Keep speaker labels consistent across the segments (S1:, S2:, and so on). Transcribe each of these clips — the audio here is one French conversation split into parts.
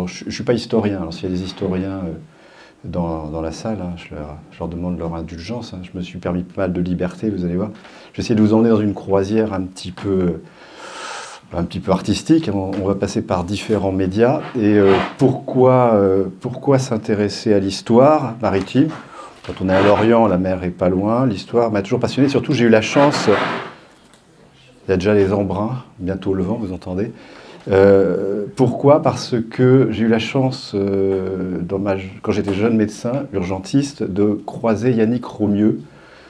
S1: je ne suis pas historien, alors s'il y a des historiens dans la salle, hein, je leur demande leur indulgence, hein. Je me suis permis pas mal de liberté, vous allez voir. Je vais essayer de vous emmener dans une croisière un petit peu artistique. On va passer par différents médias. Et pourquoi s'intéresser à l'histoire maritime? Quand on est à Lorient, la mer est pas loin. L'histoire m'a toujours passionné. Surtout, j'ai eu la chance... Il y a déjà les embruns, bientôt le vent, vous entendez. Pourquoi? Parce que j'ai eu la chance, quand j'étais jeune médecin, urgentiste, de croiser Yannick Romieux.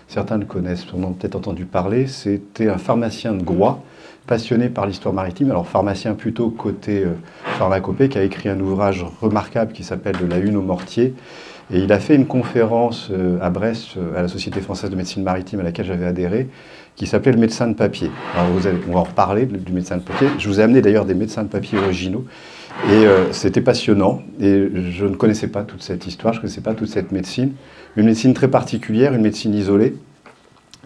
S1: Certains le connaissent, on en a peut-être entendu parler. C'était un pharmacien de Groix, passionné par l'histoire maritime. Alors pharmacien plutôt côté pharmacopée, qui a écrit un ouvrage remarquable qui s'appelle « De la Une au mortier ». Et il a fait une conférence à Brest, à la Société française de médecine maritime à laquelle j'avais adhéré, qui s'appelait le médecin de papier. Alors on va en reparler du médecin de papier. Je vous ai amené d'ailleurs des médecins de papier originaux. Et c'était passionnant. Et je ne connaissais pas toute cette histoire, je ne connaissais pas toute cette médecine. Une médecine très particulière, une médecine isolée,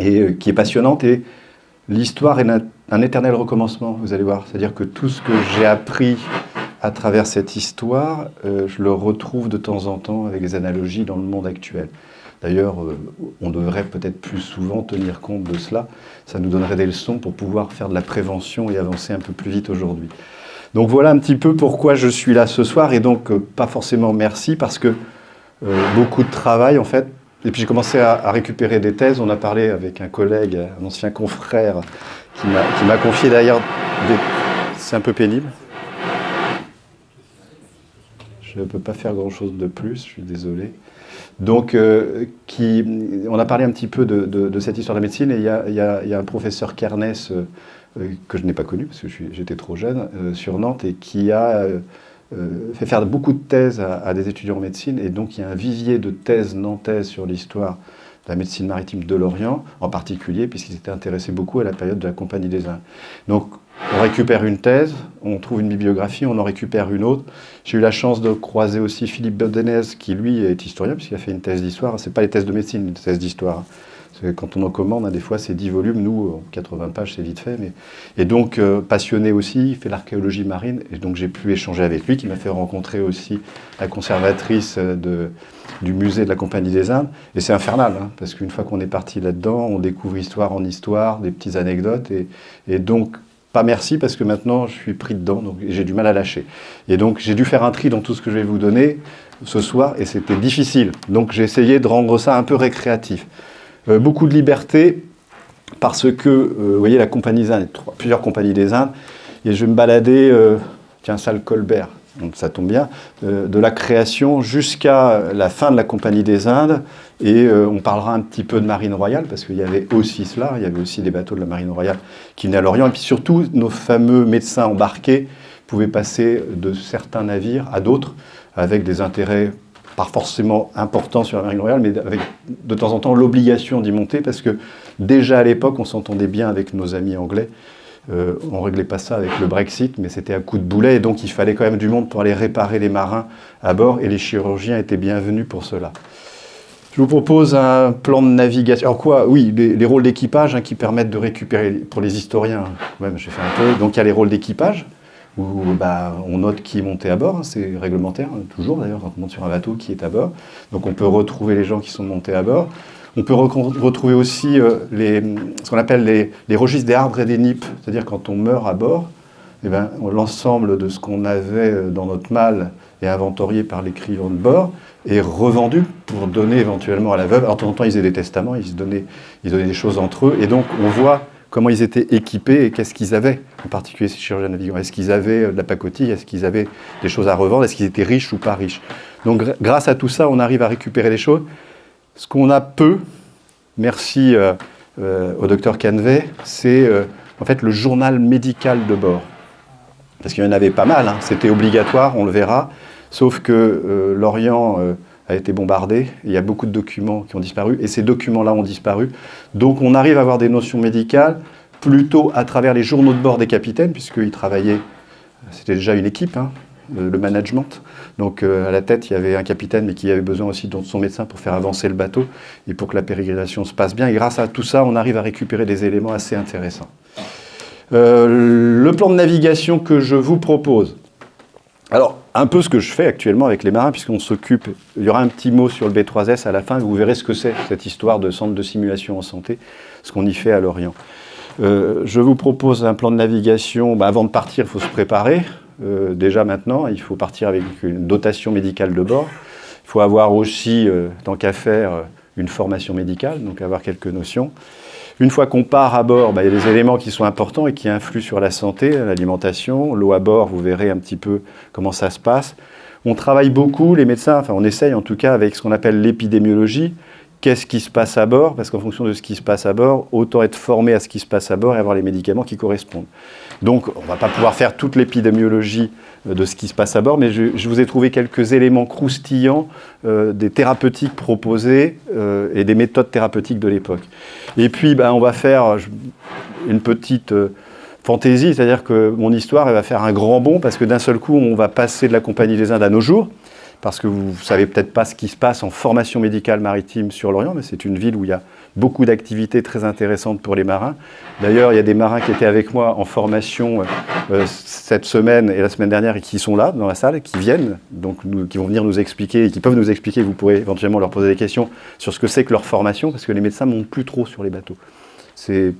S1: et qui est passionnante. Et l'histoire est un éternel recommencement, vous allez voir. C'est-à-dire que tout ce que j'ai appris à travers cette histoire, je le retrouve de temps en temps avec des analogies dans le monde actuel. D'ailleurs, on devrait peut-être plus souvent tenir compte de cela. Ça nous donnerait des leçons pour pouvoir faire de la prévention et avancer un peu plus vite aujourd'hui. Donc voilà un petit peu pourquoi je suis là ce soir. Et donc, pas forcément merci, parce que beaucoup de travail, en fait. Et puis j'ai commencé à récupérer des thèses. On a parlé avec un collègue, un ancien confrère, qui m'a confié d'ailleurs des... C'est un peu pénible. Je ne peux pas faire grand-chose de plus, je suis désolé. Donc, on a parlé un petit peu de cette histoire de la médecine, et il y a un professeur Kernès, que je n'ai pas connu, parce que j'étais trop jeune, sur Nantes, et qui a fait faire beaucoup de thèses à des étudiants en médecine, et donc il y a un vivier de thèses nantaises sur l'histoire de la médecine maritime de l'Orient, en particulier, puisqu'ils s'étaient intéressés beaucoup à la période de la Compagnie des Indes. Donc, on récupère une thèse, on trouve une bibliographie, on en récupère une autre. J'ai eu la chance de croiser aussi Philippe Bodenez, qui lui est historien, puisqu'il a fait une thèse d'histoire. Ce n'est pas les thèses de médecine, une thèse d'histoire. Quand on en commande, des fois c'est 10 volumes, nous, 80 pages, c'est vite fait. Et donc, passionné aussi, il fait l'archéologie marine, et donc j'ai pu échanger avec lui, qui m'a fait rencontrer aussi la conservatrice du musée de la Compagnie des Indes. Et c'est infernal, hein, parce qu'une fois qu'on est parti là-dedans, on découvre histoire en histoire, des petites anecdotes, et donc, pas merci, parce que maintenant je suis pris dedans, donc j'ai du mal à lâcher. Et donc j'ai dû faire un tri dans tout ce que je vais vous donner ce soir, et c'était difficile. Donc j'ai essayé de rendre ça un peu récréatif. Beaucoup de liberté, parce que, vous voyez, la Compagnie des Indes, plusieurs compagnies des Indes, et je vais me balader, tiens, ça le Colbert, donc ça tombe bien, de la création jusqu'à la fin de la Compagnie des Indes, et on parlera un petit peu de Marine Royale, parce qu'il y avait aussi cela, il y avait aussi des bateaux de la Marine Royale qui venaient à l'Orient, et puis surtout, nos fameux médecins embarqués pouvaient passer de certains navires à d'autres, avec des intérêts pas forcément importants sur la Marine Royale, mais avec de temps en temps l'obligation d'y monter, parce que déjà à l'époque, on s'entendait bien avec nos amis anglais. On ne réglait pas ça avec le Brexit, mais c'était à coup de boulet, et donc il fallait quand même du monde pour aller réparer les marins à bord, et les chirurgiens étaient bienvenus pour cela. Je vous propose un plan de navigation. Alors quoi? Oui, les rôles d'équipage, hein, qui permettent de récupérer, pour les historiens, même j'ai fait un peu, donc il y a les rôles d'équipage, où on note qui est monté à bord, hein, c'est réglementaire, hein, toujours d'ailleurs, quand on monte sur un bateau, qui est à bord. Donc on peut retrouver les gens qui sont montés à bord. On peut retrouver aussi ce qu'on appelle les registres des arbres et des nippes, c'est-à-dire quand on meurt à bord, eh ben, l'ensemble de ce qu'on avait dans notre malle est inventorié par l'écrivain de bord et revendu pour donner éventuellement à la veuve. Alors de temps en temps, ils faisaient des testaments, ils donnaient des choses entre eux, et donc on voit comment ils étaient équipés et qu'est-ce qu'ils avaient, en particulier ces chirurgiens navigants. Est-ce qu'ils avaient de la pacotille? Est-ce qu'ils avaient des choses à revendre? Est-ce qu'ils étaient riches ou pas riches? Donc grâce à tout ça, on arrive à récupérer les choses. Ce qu'on a peu, merci au docteur Canvet, c'est en fait le journal médical de bord. Parce qu'il y en avait pas mal, hein. C'était obligatoire, on le verra, sauf que l'Orient a été bombardé, il y a beaucoup de documents qui ont disparu, et ces documents-là ont disparu. Donc on arrive à avoir des notions médicales plutôt à travers les journaux de bord des capitaines, puisqu'ils travaillaient, c'était déjà une équipe, hein, le management. Donc à la tête, il y avait un capitaine, mais qui avait besoin aussi de son médecin pour faire avancer le bateau, et pour que la pérégrination se passe bien. Et grâce à tout ça, on arrive à récupérer des éléments assez intéressants. Le plan de navigation que je vous propose. Alors, un peu ce que je fais actuellement avec les marins, puisqu'on s'occupe, il y aura un petit mot sur le B3S à la fin, vous verrez ce que c'est, cette histoire de centre de simulation en santé, ce qu'on y fait à Lorient. Je vous propose un plan de navigation. Avant de partir, il faut se préparer. Déjà maintenant, il faut partir avec une dotation médicale de bord. Il faut avoir aussi, tant qu'à faire, une formation médicale, donc avoir quelques notions. Une fois qu'on part à bord, il y a des éléments qui sont importants et qui influent sur la santé, l'alimentation. L'eau à bord, vous verrez un petit peu comment ça se passe. On travaille beaucoup, les médecins, enfin on essaye en tout cas avec ce qu'on appelle l'épidémiologie. Qu'est-ce qui se passe à bord? Parce qu'en fonction de ce qui se passe à bord, autant être formé à ce qui se passe à bord et avoir les médicaments qui correspondent. Donc, on ne va pas pouvoir faire toute l'épidémiologie de ce qui se passe à bord, mais je vous ai trouvé quelques éléments croustillants des thérapeutiques proposées et des méthodes thérapeutiques de l'époque. Et puis, on va faire une petite fantaisie, c'est-à-dire que mon histoire, elle va faire un grand bond, parce que d'un seul coup, on va passer de la Compagnie des Indes à nos jours, parce que vous ne savez peut-être pas ce qui se passe en formation médicale maritime sur l'Orient, mais c'est une ville où il y a beaucoup d'activités très intéressantes pour les marins. D'ailleurs, il y a des marins qui étaient avec moi en formation cette semaine et la semaine dernière et qui sont là, dans la salle, qui viennent, donc qui vont venir nous expliquer et qui peuvent nous expliquer, vous pourrez éventuellement leur poser des questions sur ce que c'est que leur formation, parce que les médecins ne montent plus trop sur les bateaux. Il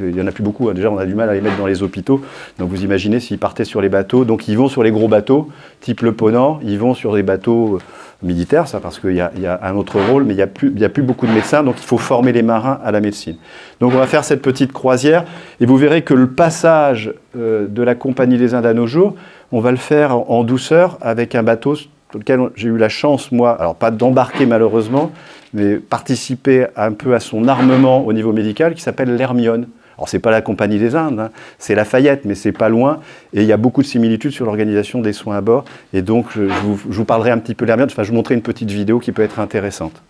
S1: n'y en a plus beaucoup, déjà on a du mal à les mettre dans les hôpitaux, donc vous imaginez s'ils partaient sur les bateaux, donc ils vont sur les gros bateaux, type le Ponant, ils vont sur des bateaux militaires, ça parce qu'il y a un autre rôle, mais il n'y a plus beaucoup de médecins, donc il faut former les marins à la médecine. Donc on va faire cette petite croisière, et vous verrez que le passage de la Compagnie des Indes à nos jours, on va le faire en douceur avec un bateau sur lequel j'ai eu la chance, moi, alors pas d'embarquer malheureusement, mais participer un peu à son armement au niveau médical, qui s'appelle l'Hermione. Alors, ce n'est pas la Compagnie des Indes, c'est Lafayette, mais c'est pas loin. Et il y a beaucoup de similitudes sur l'organisation des soins à bord. Et donc, je vous parlerai un petit peu de l'Hermione, enfin, je vous montrerai une petite vidéo qui peut être intéressante.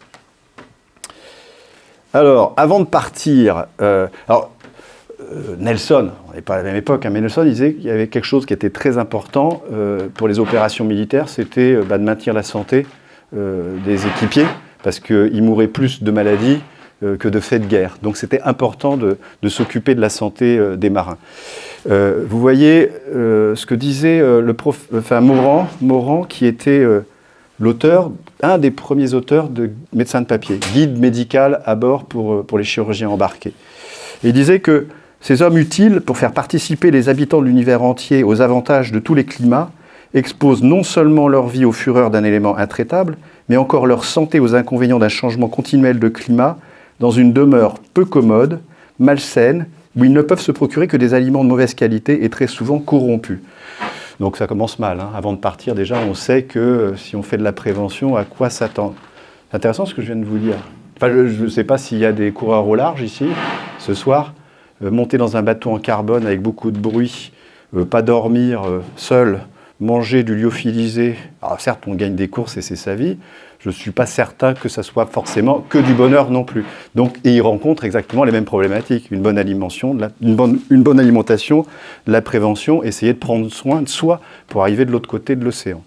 S1: Alors, avant de partir, Nelson, on n'est pas à la même époque, mais Nelson disait qu'il y avait quelque chose qui était très important pour les opérations militaires, c'était de maintenir la santé des équipiers, parce qu'ils mouraient plus de maladies que de faits de guerre. Donc c'était important de s'occuper de la santé des marins. Vous voyez ce que disait Morand, qui était l'auteur, un des premiers auteurs de Médecins de papier, guide médical à bord pour les chirurgiens embarqués. Et il disait que ces hommes utiles, pour faire participer les habitants de l'univers entier aux avantages de tous les climats, exposent non seulement leur vie aux fureurs d'un élément intraitable, mais encore leur santé aux inconvénients d'un changement continuel de climat dans une demeure peu commode, malsaine, où ils ne peuvent se procurer que des aliments de mauvaise qualité et très souvent corrompus. Donc ça commence mal. Avant de partir, déjà, on sait que si on fait de la prévention, à quoi s'attendre. C'est intéressant ce que je viens de vous dire. Enfin, je ne sais pas s'il y a des coureurs au large ici, ce soir. Monter dans un bateau en carbone avec beaucoup de bruit, pas dormir seul, manger du lyophilisé. Alors certes, on gagne des courses et c'est sa vie. Je ne suis pas certain que ça soit forcément que du bonheur non plus. Donc, et il rencontre exactement les mêmes problématiques. Une bonne alimentation, une bonne alimentation, de la prévention, essayer de prendre soin de soi pour arriver de l'autre côté de l'océan.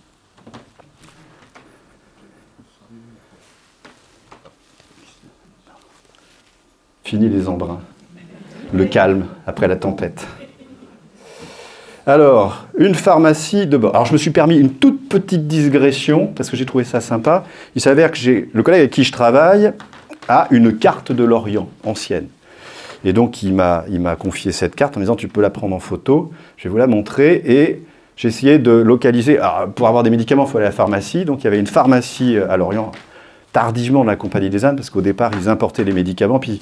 S1: Fini les embruns. Le calme après la tempête. Alors, une pharmacie de bord. Alors, je me suis permis une toute petite digression, parce que j'ai trouvé ça sympa. Il s'avère que le collègue avec qui je travaille a une carte de l'Orient, ancienne. Et donc, il m'a confié cette carte en me disant, tu peux la prendre en photo, je vais vous la montrer. Et j'ai essayé de localiser. Alors, pour avoir des médicaments, il faut aller à la pharmacie. Donc, il y avait une pharmacie à Lorient, tardivement de la Compagnie des Indes, parce qu'au départ, ils importaient les médicaments. Puis,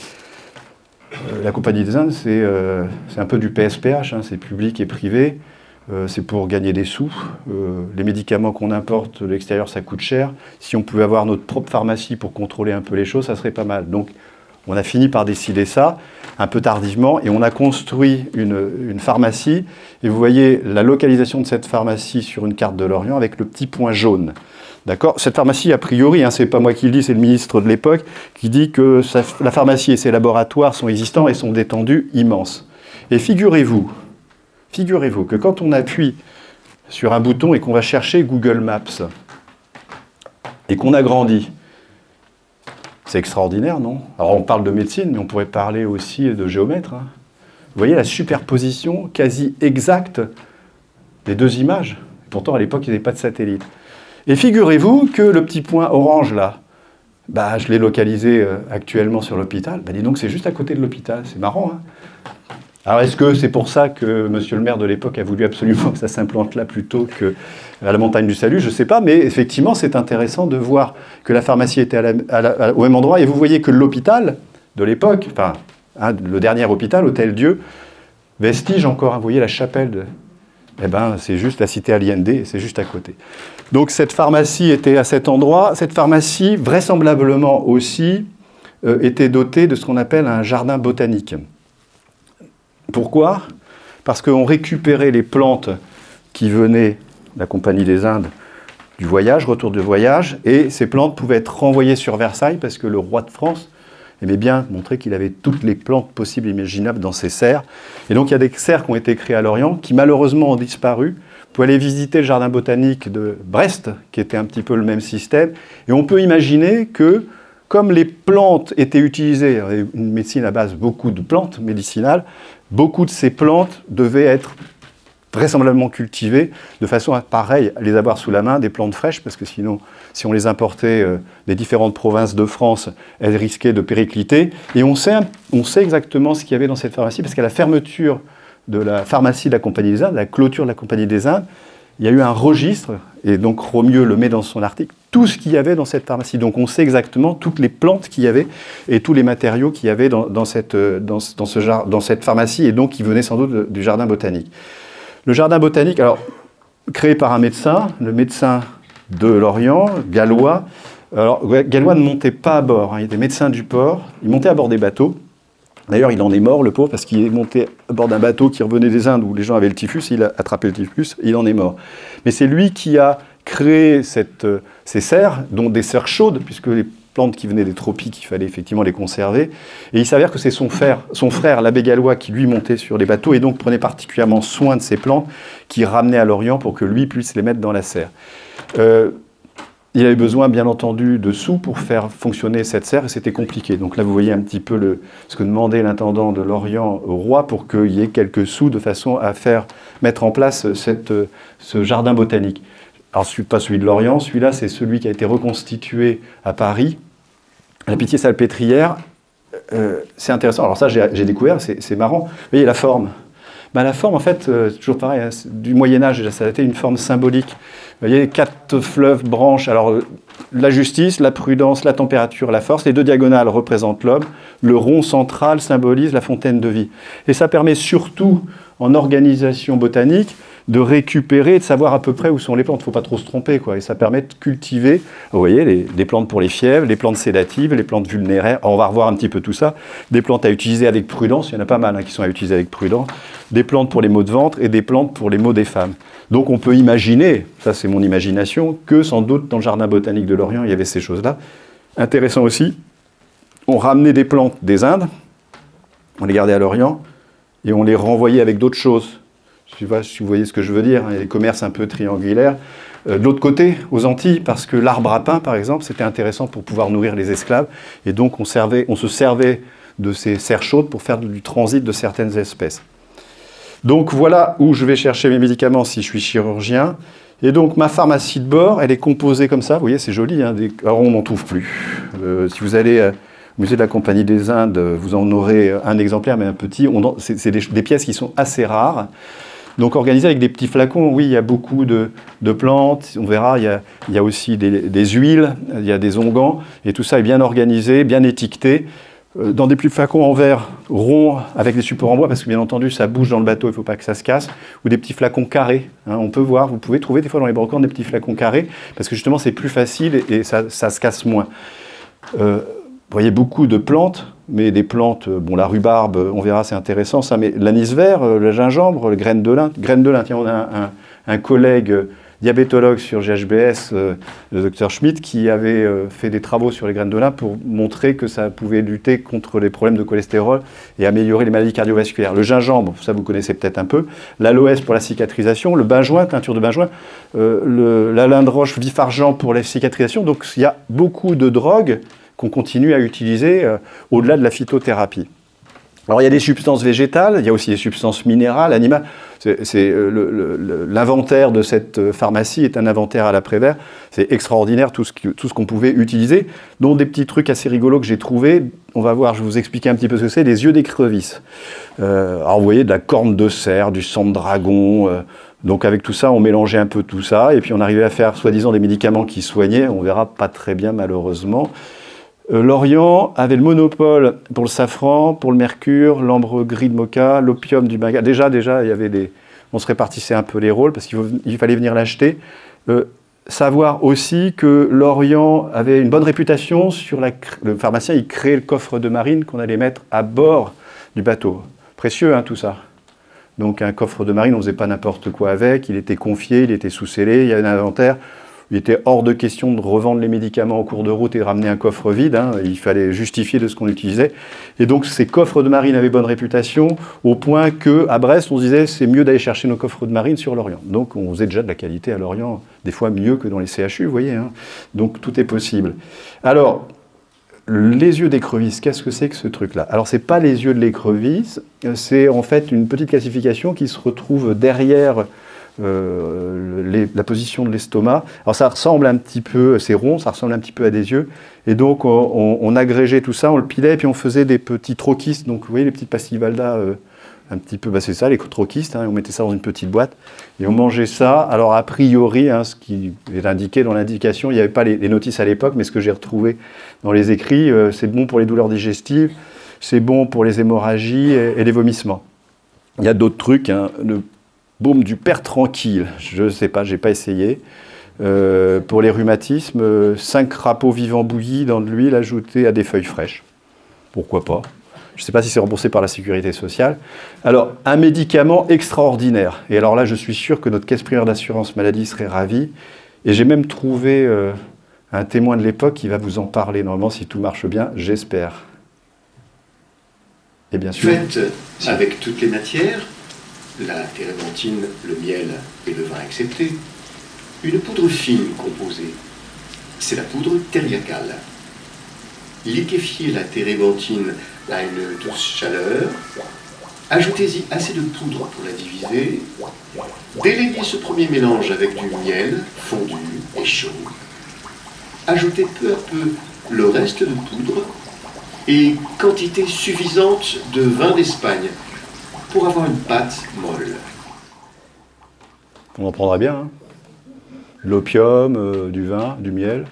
S1: la Compagnie des Indes, c'est un peu du PSPH, c'est public et privé, c'est pour gagner des sous. Les médicaments qu'on importe de l'extérieur, ça coûte cher. Si on pouvait avoir notre propre pharmacie pour contrôler un peu les choses, ça serait pas mal. Donc on a fini par décider ça, un peu tardivement, et on a construit une pharmacie. Et vous voyez la localisation de cette pharmacie sur une carte de l'Orient avec le petit point jaune. D'accord ? Cette pharmacie, a priori, c'est pas moi qui le dis, c'est le ministre de l'époque, qui dit que la pharmacie et ses laboratoires sont existants et sont d'étendue immense. Et figurez-vous que quand on appuie sur un bouton et qu'on va chercher Google Maps, et qu'on agrandit, c'est extraordinaire, non ? Alors on parle de médecine, mais on pourrait parler aussi de géomètre. Vous voyez la superposition quasi exacte des deux images ? Pourtant, à l'époque, il n'y avait pas de satellite. Et figurez-vous que le petit point orange, là, bah, je l'ai localisé actuellement sur l'hôpital. Bah, dis donc, c'est juste à côté de l'hôpital. C'est marrant, hein? Alors, est-ce que c'est pour ça que monsieur le maire de l'époque a voulu absolument que ça s'implante là plutôt qu'à la montagne du Salut? Je ne sais pas, mais effectivement, c'est intéressant de voir que la pharmacie était au même endroit. Et vous voyez que l'hôpital de l'époque, enfin, hein, le dernier hôpital, Hôtel Dieu, vestige encore, hein, vous voyez la chapelle de... Eh ben, c'est juste la cité Allende, c'est juste à côté. Donc cette pharmacie était à cet endroit. Cette pharmacie, vraisemblablement aussi, était dotée de ce qu'on appelle un jardin botanique. Pourquoi? Parce qu'on récupérait les plantes qui venaient de la Compagnie des Indes du voyage, retour de voyage, et ces plantes pouvaient être renvoyées sur Versailles parce que le roi de France aimait bien montrer qu'il avait toutes les plantes possibles et imaginables dans ses serres. Et donc il y a des serres qui ont été créées à Lorient, qui malheureusement ont disparu. Vous pouvez aller visiter le jardin botanique de Brest, qui était un petit peu le même système, et on peut imaginer que, comme les plantes étaient utilisées, une médecine à base beaucoup de plantes médicinales, beaucoup de ces plantes devaient être vraisemblablement cultivées de façon à, pareil, les avoir sous la main, des plantes fraîches, parce que sinon, si on les importait des différentes provinces de France, elles risquaient de péricliter. Et on sait exactement ce qu'il y avait dans cette pharmacie, parce qu'à la fermeture de la pharmacie de la Compagnie des Indes, la clôture de la Compagnie des Indes, il y a eu un registre, et donc Romieux le met dans son article, tout ce qu'il y avait dans cette pharmacie. Donc on sait exactement toutes les plantes qu'il y avait et tous les matériaux qu'il y avait dans cette pharmacie, et donc qui venaient sans doute du jardin botanique. Le jardin botanique, alors, créé par un médecin, le médecin de Lorient, Gallois. Alors, Gallois ne montait pas à bord, hein, il était médecin du port, il montait à bord des bateaux. D'ailleurs, il en est mort, le pauvre, parce qu'il est monté à bord d'un bateau qui revenait des Indes où les gens avaient le typhus, il a attrapé le typhus, et il en est mort. Mais c'est lui qui a créé ces serres, dont des serres chaudes, puisque les plantes qui venaient des tropiques, il fallait effectivement les conserver. Et il s'avère que c'est son frère, l'abbé Gallois, qui lui montait sur les bateaux, et donc prenait particulièrement soin de ces plantes, qui ramenait à Lorient pour que lui puisse les mettre dans la serre. Il avait besoin, bien entendu, de sous pour faire fonctionner cette serre, et c'était compliqué. Donc là, vous voyez un petit peu ce que demandait l'intendant de Lorient au roi pour qu'il y ait quelques sous de façon à mettre en place ce jardin botanique. Alors, pas celui de Lorient, celui-là, c'est celui qui a été reconstitué à Paris, à la Pitié-Salpêtrière. C'est intéressant. Alors ça, j'ai découvert, c'est marrant. Vous voyez la forme. Ben, la forme, en fait, toujours pareil, hein, du Moyen-Âge, ça a été une forme symbolique. Vous voyez, 4 fleuves, branches. Alors, la justice, la prudence, la température, la force. Les 2 diagonales représentent l'homme. Le rond central symbolise la fontaine de vie. Et ça permet surtout, en organisation botanique, de récupérer, de savoir à peu près où sont les plantes. Il ne faut pas trop se tromper, quoi. Et ça permet de cultiver, vous voyez, des plantes pour les fièvres, les plantes sédatives, les plantes vulnéraires. Alors, on va revoir un petit peu tout ça. Des plantes à utiliser avec prudence, il y en a pas mal hein, qui sont à utiliser avec prudence. Des plantes pour les maux de ventre et des plantes pour les maux des femmes. Donc on peut imaginer, ça c'est mon imagination, que sans doute dans le jardin botanique de Lorient, il y avait ces choses-là. Intéressant aussi, on ramenait des plantes des Indes, on les gardait à Lorient, et on les renvoyait avec d'autres choses. Je ne sais pas si vous voyez ce que je veux dire, il y a des commerces un peu triangulaires. De l'autre côté, aux Antilles, parce que l'arbre à pain, par exemple, c'était intéressant pour pouvoir nourrir les esclaves, et donc on se servait de ces serres chaudes pour faire du transit de certaines espèces. Donc voilà où je vais chercher mes médicaments si je suis chirurgien. Et donc ma pharmacie de bord, elle est composée comme ça. Vous voyez, c'est joli. Hein, alors on n'en trouve plus. Si vous allez au musée de la Compagnie des Indes, vous en aurez un exemplaire, mais un petit. C'est des pièces qui sont assez rares. Donc organisées avec des petits flacons. Oui, il y a beaucoup de plantes. On verra, il y a aussi des huiles, il y a des onguents. Et tout ça est bien organisé, bien étiqueté. Dans des petits flacons en verre ronds avec des supports en bois, parce que bien entendu ça bouge dans le bateau, il ne faut pas que ça se casse, ou des petits flacons carrés. Hein, on peut voir, vous pouvez trouver des fois dans les brocantes des petits flacons carrés, parce que justement c'est plus facile et ça se casse moins. Vous voyez beaucoup de plantes, mais des plantes, bon la rhubarbe, on verra, c'est intéressant ça, mais l'anis vert, le gingembre, les graines de lin, tiens on a un collègue diabétologue sur GHBS, le docteur Schmitt, qui avait fait des travaux sur les graines de lin pour montrer que ça pouvait lutter contre les problèmes de cholestérol et améliorer les maladies cardiovasculaires. Le gingembre, ça vous connaissez peut-être un peu, l'aloès pour la cicatrisation, le benjoin, teinture de benjoin, la lin de roche vif argent pour la cicatrisation. Donc il y a beaucoup de drogues qu'on continue à utiliser au-delà de la phytothérapie. Alors il y a des substances végétales, il y a aussi des substances minérales, animales. L'inventaire de cette pharmacie est un inventaire à l'après-vert. C'est extraordinaire tout ce qu'on pouvait utiliser, dont des petits trucs assez rigolos que j'ai trouvés. On va voir, je vais vous expliquer un petit peu ce que c'est, des yeux d'écrevisse. Alors vous voyez, de la corne de cerf, du sang de dragon. Donc avec tout ça, on mélangeait un peu tout ça, et puis on arrivait à faire soi-disant des médicaments qui soignaient. On verra pas très bien malheureusement. L'Orient avait le monopole pour le safran, pour le mercure, l'ambre gris de Mocha, l'opium du Bengale. Déjà, il y avait on se répartissait un peu les rôles parce qu'il fallait venir l'acheter. Savoir aussi que l'Orient avait une bonne réputation sur le pharmacien, il créait le coffre de marine qu'on allait mettre à bord du bateau. Précieux, hein, tout ça. Donc un coffre de marine, on ne faisait pas n'importe quoi avec, il était confié, il était sous-scellé, il y avait un inventaire. Il était hors de question de revendre les médicaments en cours de route et de ramener un coffre vide. Hein. Il fallait justifier de ce qu'on utilisait. Et donc ces coffres de marine avaient bonne réputation, au point qu'à Brest, on se disait c'est mieux d'aller chercher nos coffres de marine sur l'Orient. Donc on faisait déjà de la qualité à l'Orient, des fois mieux que dans les CHU, vous voyez. Hein. Donc tout est possible. Alors, les yeux d'écrevisse, qu'est-ce que c'est que ce truc-là? Alors c'est pas les yeux de l'écrevisse, c'est en fait une petite classification qui se retrouve derrière la position de l'estomac. Alors ça ressemble un petit peu, c'est rond, ça ressemble un petit peu à des yeux. Et donc on agrégeait tout ça, on le pilait, et puis on faisait des petits troquistes. Donc vous voyez les petites pastilles Valda, un petit peu, c'est ça, les troquistes, hein, on mettait ça dans une petite boîte, et on mangeait ça. Alors a priori, hein, ce qui est indiqué dans l'indication, il n'y avait pas les notices à l'époque, mais ce que j'ai retrouvé dans les écrits, c'est bon pour les douleurs digestives, c'est bon pour les hémorragies et les vomissements. Il y a d'autres trucs, hein, le baume du père tranquille, je ne sais pas, je n'ai pas essayé. Pour les rhumatismes, 5 crapauds vivants bouillis dans de l'huile ajoutée à des feuilles fraîches. Pourquoi pas? Je ne sais pas si c'est remboursé par la sécurité sociale. Alors, un médicament extraordinaire. Et alors là, je suis sûr que notre caisse primaire d'assurance maladie serait ravie. Et j'ai même trouvé un témoin de l'époque qui va vous en parler, normalement, si tout marche bien, j'espère. Et bien sûr...
S2: Faites avec toutes les matières, la térébenthine, le miel et le vin acceptés, une poudre fine composée. C'est la poudre thériacale. Liquéfiez la térébenthine à une douce chaleur. Ajoutez-y assez de poudre pour la diviser. Délayez ce premier mélange avec du miel fondu et chaud. Ajoutez peu à peu le reste de poudre et quantité suffisante de vin d'Espagne pour avoir une pâte molle.
S1: On en prendra bien, hein. L'opium, du vin, du miel.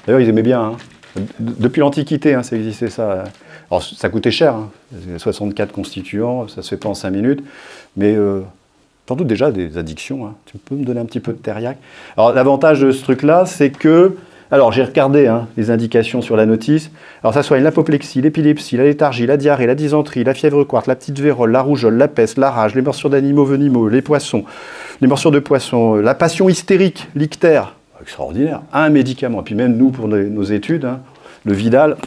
S1: D'ailleurs, ils aimaient bien, hein. Depuis l'Antiquité, hein, ça existait ça. Alors, ça coûtait cher, hein. 64 constituants, ça se fait pas en 5 minutes, mais sans doute déjà des addictions, hein. Tu peux me donner un petit peu de thériaque? Alors, l'avantage de ce truc-là, c'est que... Alors, j'ai regardé, hein, les indications sur la notice. Alors, ça soigne l'apoplexie, l'épilepsie, la léthargie, la diarrhée, la dysenterie, la fièvre courte, la petite vérole, la rougeole, la peste, la rage, les morsures d'animaux venimeux, les poissons, les morsures de poissons, la passion hystérique, l'ictère. Extraordinaire. Un médicament. Et puis même nous, pour nos études, hein, le Vidal,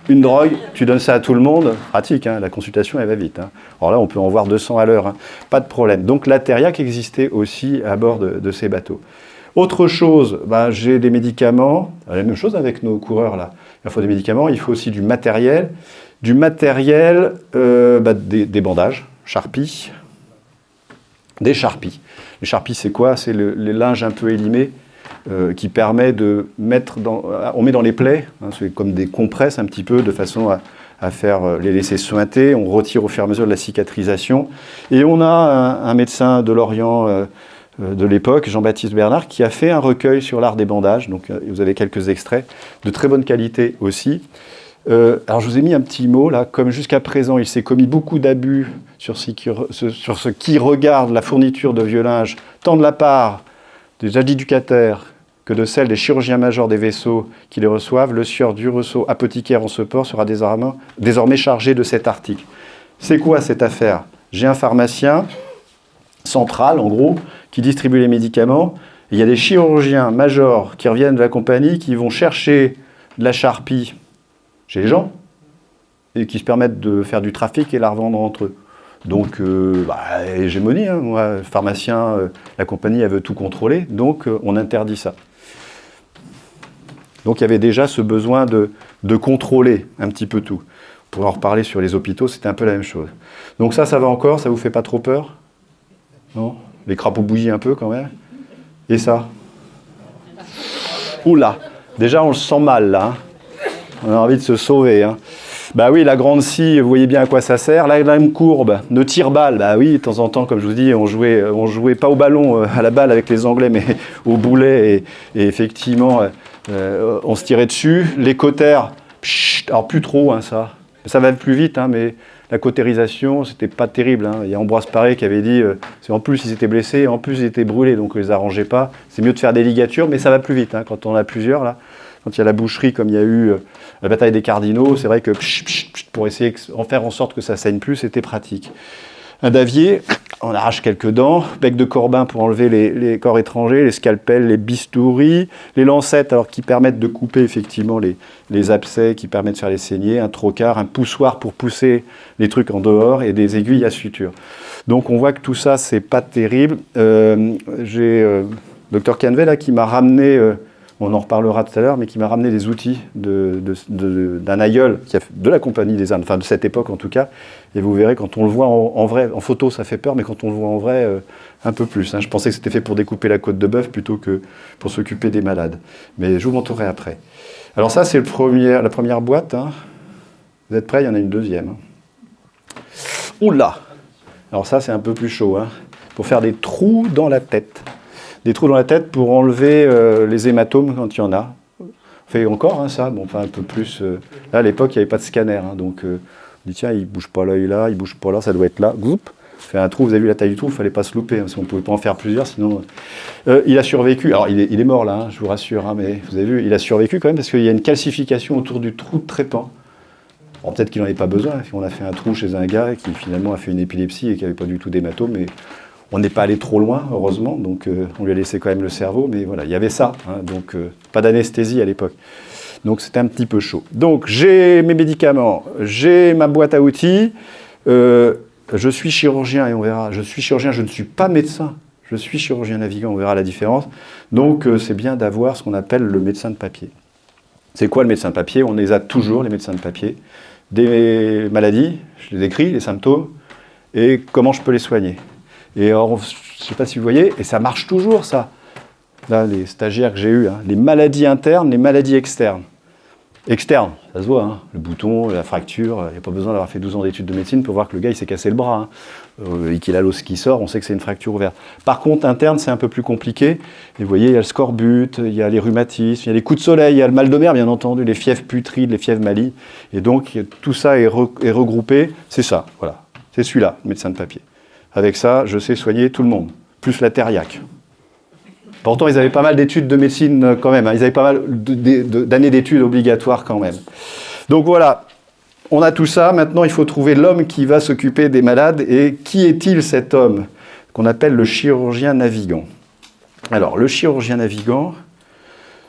S1: une drogue, tu donnes ça à tout le monde, pratique, hein, la consultation, elle va vite. Hein. Alors là, on peut en voir 200 à l'heure, hein, pas de problème. Donc la thériaque existait aussi à bord de ces bateaux. Autre chose, j'ai des médicaments, la même chose avec nos coureurs là. Il faut des médicaments, il faut aussi du matériel. Des bandages, charpies, des charpies. Les charpies, c'est quoi? C'est les linges un peu élimés qui permet de mettre on met dans les plaies, hein, c'est comme des compresses un petit peu, de façon à faire les laisser suinter. On retire au fur et à mesure de la cicatrisation. Et on a un médecin de l'Orient de l'époque, Jean-Baptiste Bernard, qui a fait un recueil sur l'art des bandages. Donc vous avez quelques extraits de très bonne qualité aussi. Alors je vous ai mis un petit mot là, comme jusqu'à présent il s'est commis beaucoup d'abus sur ce qui regarde la fourniture de vieux linge, tant de la part des adjudicataires que de celle des chirurgiens majors des vaisseaux qui les reçoivent, le sieur du Ressaut, apothicaire en ce port, sera désormais chargé de cet article. C'est quoi cette affaire? J'ai un pharmacien central, en gros, qui distribue les médicaments. Il y a des chirurgiens majors qui reviennent de la compagnie, qui vont chercher de la charpie chez les gens, et qui se permettent de faire du trafic et la revendre entre eux. Donc, hégémonie, hein, moi, pharmacien, la compagnie, elle veut tout contrôler, donc on interdit ça. Donc il y avait déjà ce besoin de contrôler un petit peu tout. On pourrait en reparler sur les hôpitaux, c'était un peu la même chose. Donc ça va encore, ça vous fait pas trop peur? Non? Les crapauds bouillent un peu quand même. Et ça? Oula! Déjà on le sent mal là. Hein. On a envie de se sauver. Hein. Bah oui, la grande scie, vous voyez bien à quoi ça sert. La lame courbe, nos tire-balles, bah oui, de temps en temps, comme je vous dis, on jouait pas au ballon, à la balle avec les Anglais, mais au boulet, et effectivement, on se tirait dessus. Les cautères, alors plus trop, hein, ça va plus vite, hein, mais la cautérisation, c'était pas terrible. Hein. Il y a Ambroise Paré qui avait dit, en plus ils étaient blessés, en plus ils étaient brûlés, donc on les arrangeait pas. C'est mieux de faire des ligatures, mais ça va plus vite, hein, quand on en a plusieurs, là. Quand il y a la boucherie, comme il y a eu la bataille des cardinaux, c'est vrai que pour essayer de faire en sorte que ça saigne plus, c'était pratique. Un davier, on arrache quelques dents, bec de corbin pour enlever les corps étrangers, les scalpels, les bistouris, les lancettes alors, qui permettent de couper effectivement les abcès, qui permettent de faire les saignées, un trocard, un poussoir pour pousser les trucs en dehors et des aiguilles à suture. Donc on voit que tout ça, c'est pas terrible. J'ai Dr Canvet là, qui m'a ramené... on en reparlera tout à l'heure, mais qui m'a ramené des outils d'un aïeul de la Compagnie des Indes, enfin de cette époque en tout cas, et vous verrez quand on le voit en vrai, en photo ça fait peur, mais quand on le voit en vrai, un peu plus. Hein. Je pensais que c'était fait pour découper la côte de bœuf plutôt que pour s'occuper des malades. Mais je vous montrerai après. Alors ça c'est la première boîte. Hein. Vous êtes prêts? Il y en a une deuxième. Oula! Alors ça c'est un peu plus chaud, hein. Pour faire des trous dans la tête. Des trous dans la tête pour enlever les hématomes quand il y en a. On fait encore hein, ça, bon, enfin un peu plus. Là à l'époque il n'y avait pas de scanner, hein, donc on dit tiens il ne bouge pas l'œil là, il ne bouge pas là, ça doit être là. Goup, fait un trou, vous avez vu la taille du trou, il ne fallait pas se louper, hein, parce qu'on ne pouvait pas en faire plusieurs, sinon. Il a survécu, alors il est mort là, hein, je vous rassure, hein, mais vous avez vu, il a survécu quand même parce qu'il y a une calcification autour du trou de trépan. Alors peut-être qu'il n'en avait pas besoin, on a fait un trou chez un gars qui finalement a fait une épilepsie et qui n'avait pas du tout d'hématome, mais. On n'est pas allé trop loin, heureusement, donc on lui a laissé quand même le cerveau, mais voilà, il y avait ça, hein, donc pas d'anesthésie à l'époque. Donc c'était un petit peu chaud. Donc j'ai mes médicaments, j'ai ma boîte à outils, je suis chirurgien et on verra, je suis chirurgien, je ne suis pas médecin, je suis chirurgien navigant, on verra la différence. Donc c'est bien d'avoir ce qu'on appelle le médecin de papier. C'est quoi le médecin de papier? On les a toujours, les médecins de papier. Des maladies, je les écris, les symptômes, et comment je peux les soigner. Et alors, je ne sais pas si vous voyez, et ça marche toujours ça. Là, les stagiaires que j'ai eus, hein, les maladies internes, les maladies externes. Externes, ça se voit, hein, le bouton, la fracture, il n'y a pas besoin d'avoir fait 12 ans d'études de médecine pour voir que le gars il s'est cassé le bras, hein, et qu'il a l'os qui sort, on sait que c'est une fracture ouverte. Par contre, interne, c'est un peu plus compliqué. Et vous voyez, il y a le scorbut, il y a les rhumatismes, il y a les coups de soleil, il y a le mal de mer, bien entendu, les fièvres putrides, les fièvres malignes. Et donc, tout ça est regroupé, c'est ça, voilà. C'est celui-là, le médecin de papier. Avec ça, je sais soigner tout le monde, plus la thériaque. Pourtant, ils avaient pas mal d'études de médecine quand même, hein. Ils avaient pas mal d'années d'études obligatoires quand même. Donc voilà, on a tout ça. Maintenant, il faut trouver l'homme qui va s'occuper des malades. Et qui est-il cet homme qu'on appelle le chirurgien navigant? Alors, le chirurgien navigant,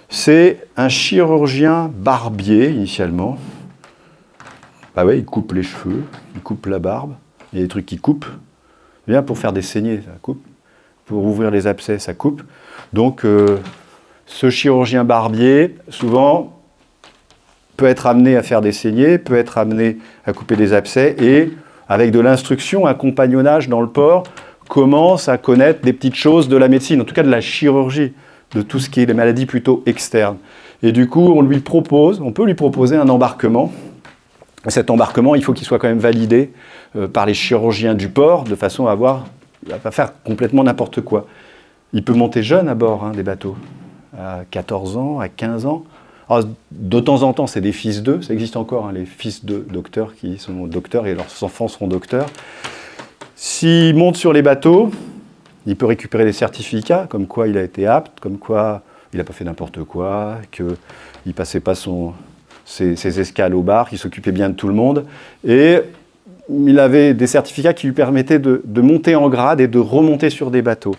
S1: c'est un chirurgien barbier, initialement. Bah ouais, il coupe les cheveux, il coupe la barbe, il y a des trucs qui coupent. Bien pour faire des saignées, ça coupe. Pour ouvrir les abcès, ça coupe. Donc, ce chirurgien barbier, souvent, peut être amené à faire des saignées, peut être amené à couper des abcès, et avec de l'instruction, un compagnonnage dans le port, commence à connaître des petites choses de la médecine, en tout cas de la chirurgie, de tout ce qui est les maladies plutôt externes. Et du coup, on peut lui proposer un embarquement. Cet embarquement, il faut qu'il soit quand même validé par les chirurgiens du port, de façon à pas faire complètement n'importe quoi. Il peut monter jeune à bord des bateaux, à 14 ans, à 15 ans. Alors, de temps en temps, c'est des fils d'eux, ça existe encore, hein, les fils de docteurs qui sont docteurs et leurs enfants seront docteurs. S'il monte sur les bateaux, il peut récupérer des certificats, comme quoi il a été apte, comme quoi il n'a pas fait n'importe quoi, qu'il ne passait pas ses escales au bar, qu'il s'occupait bien de tout le monde. Et il avait des certificats qui lui permettaient de monter en grade et de remonter sur des bateaux.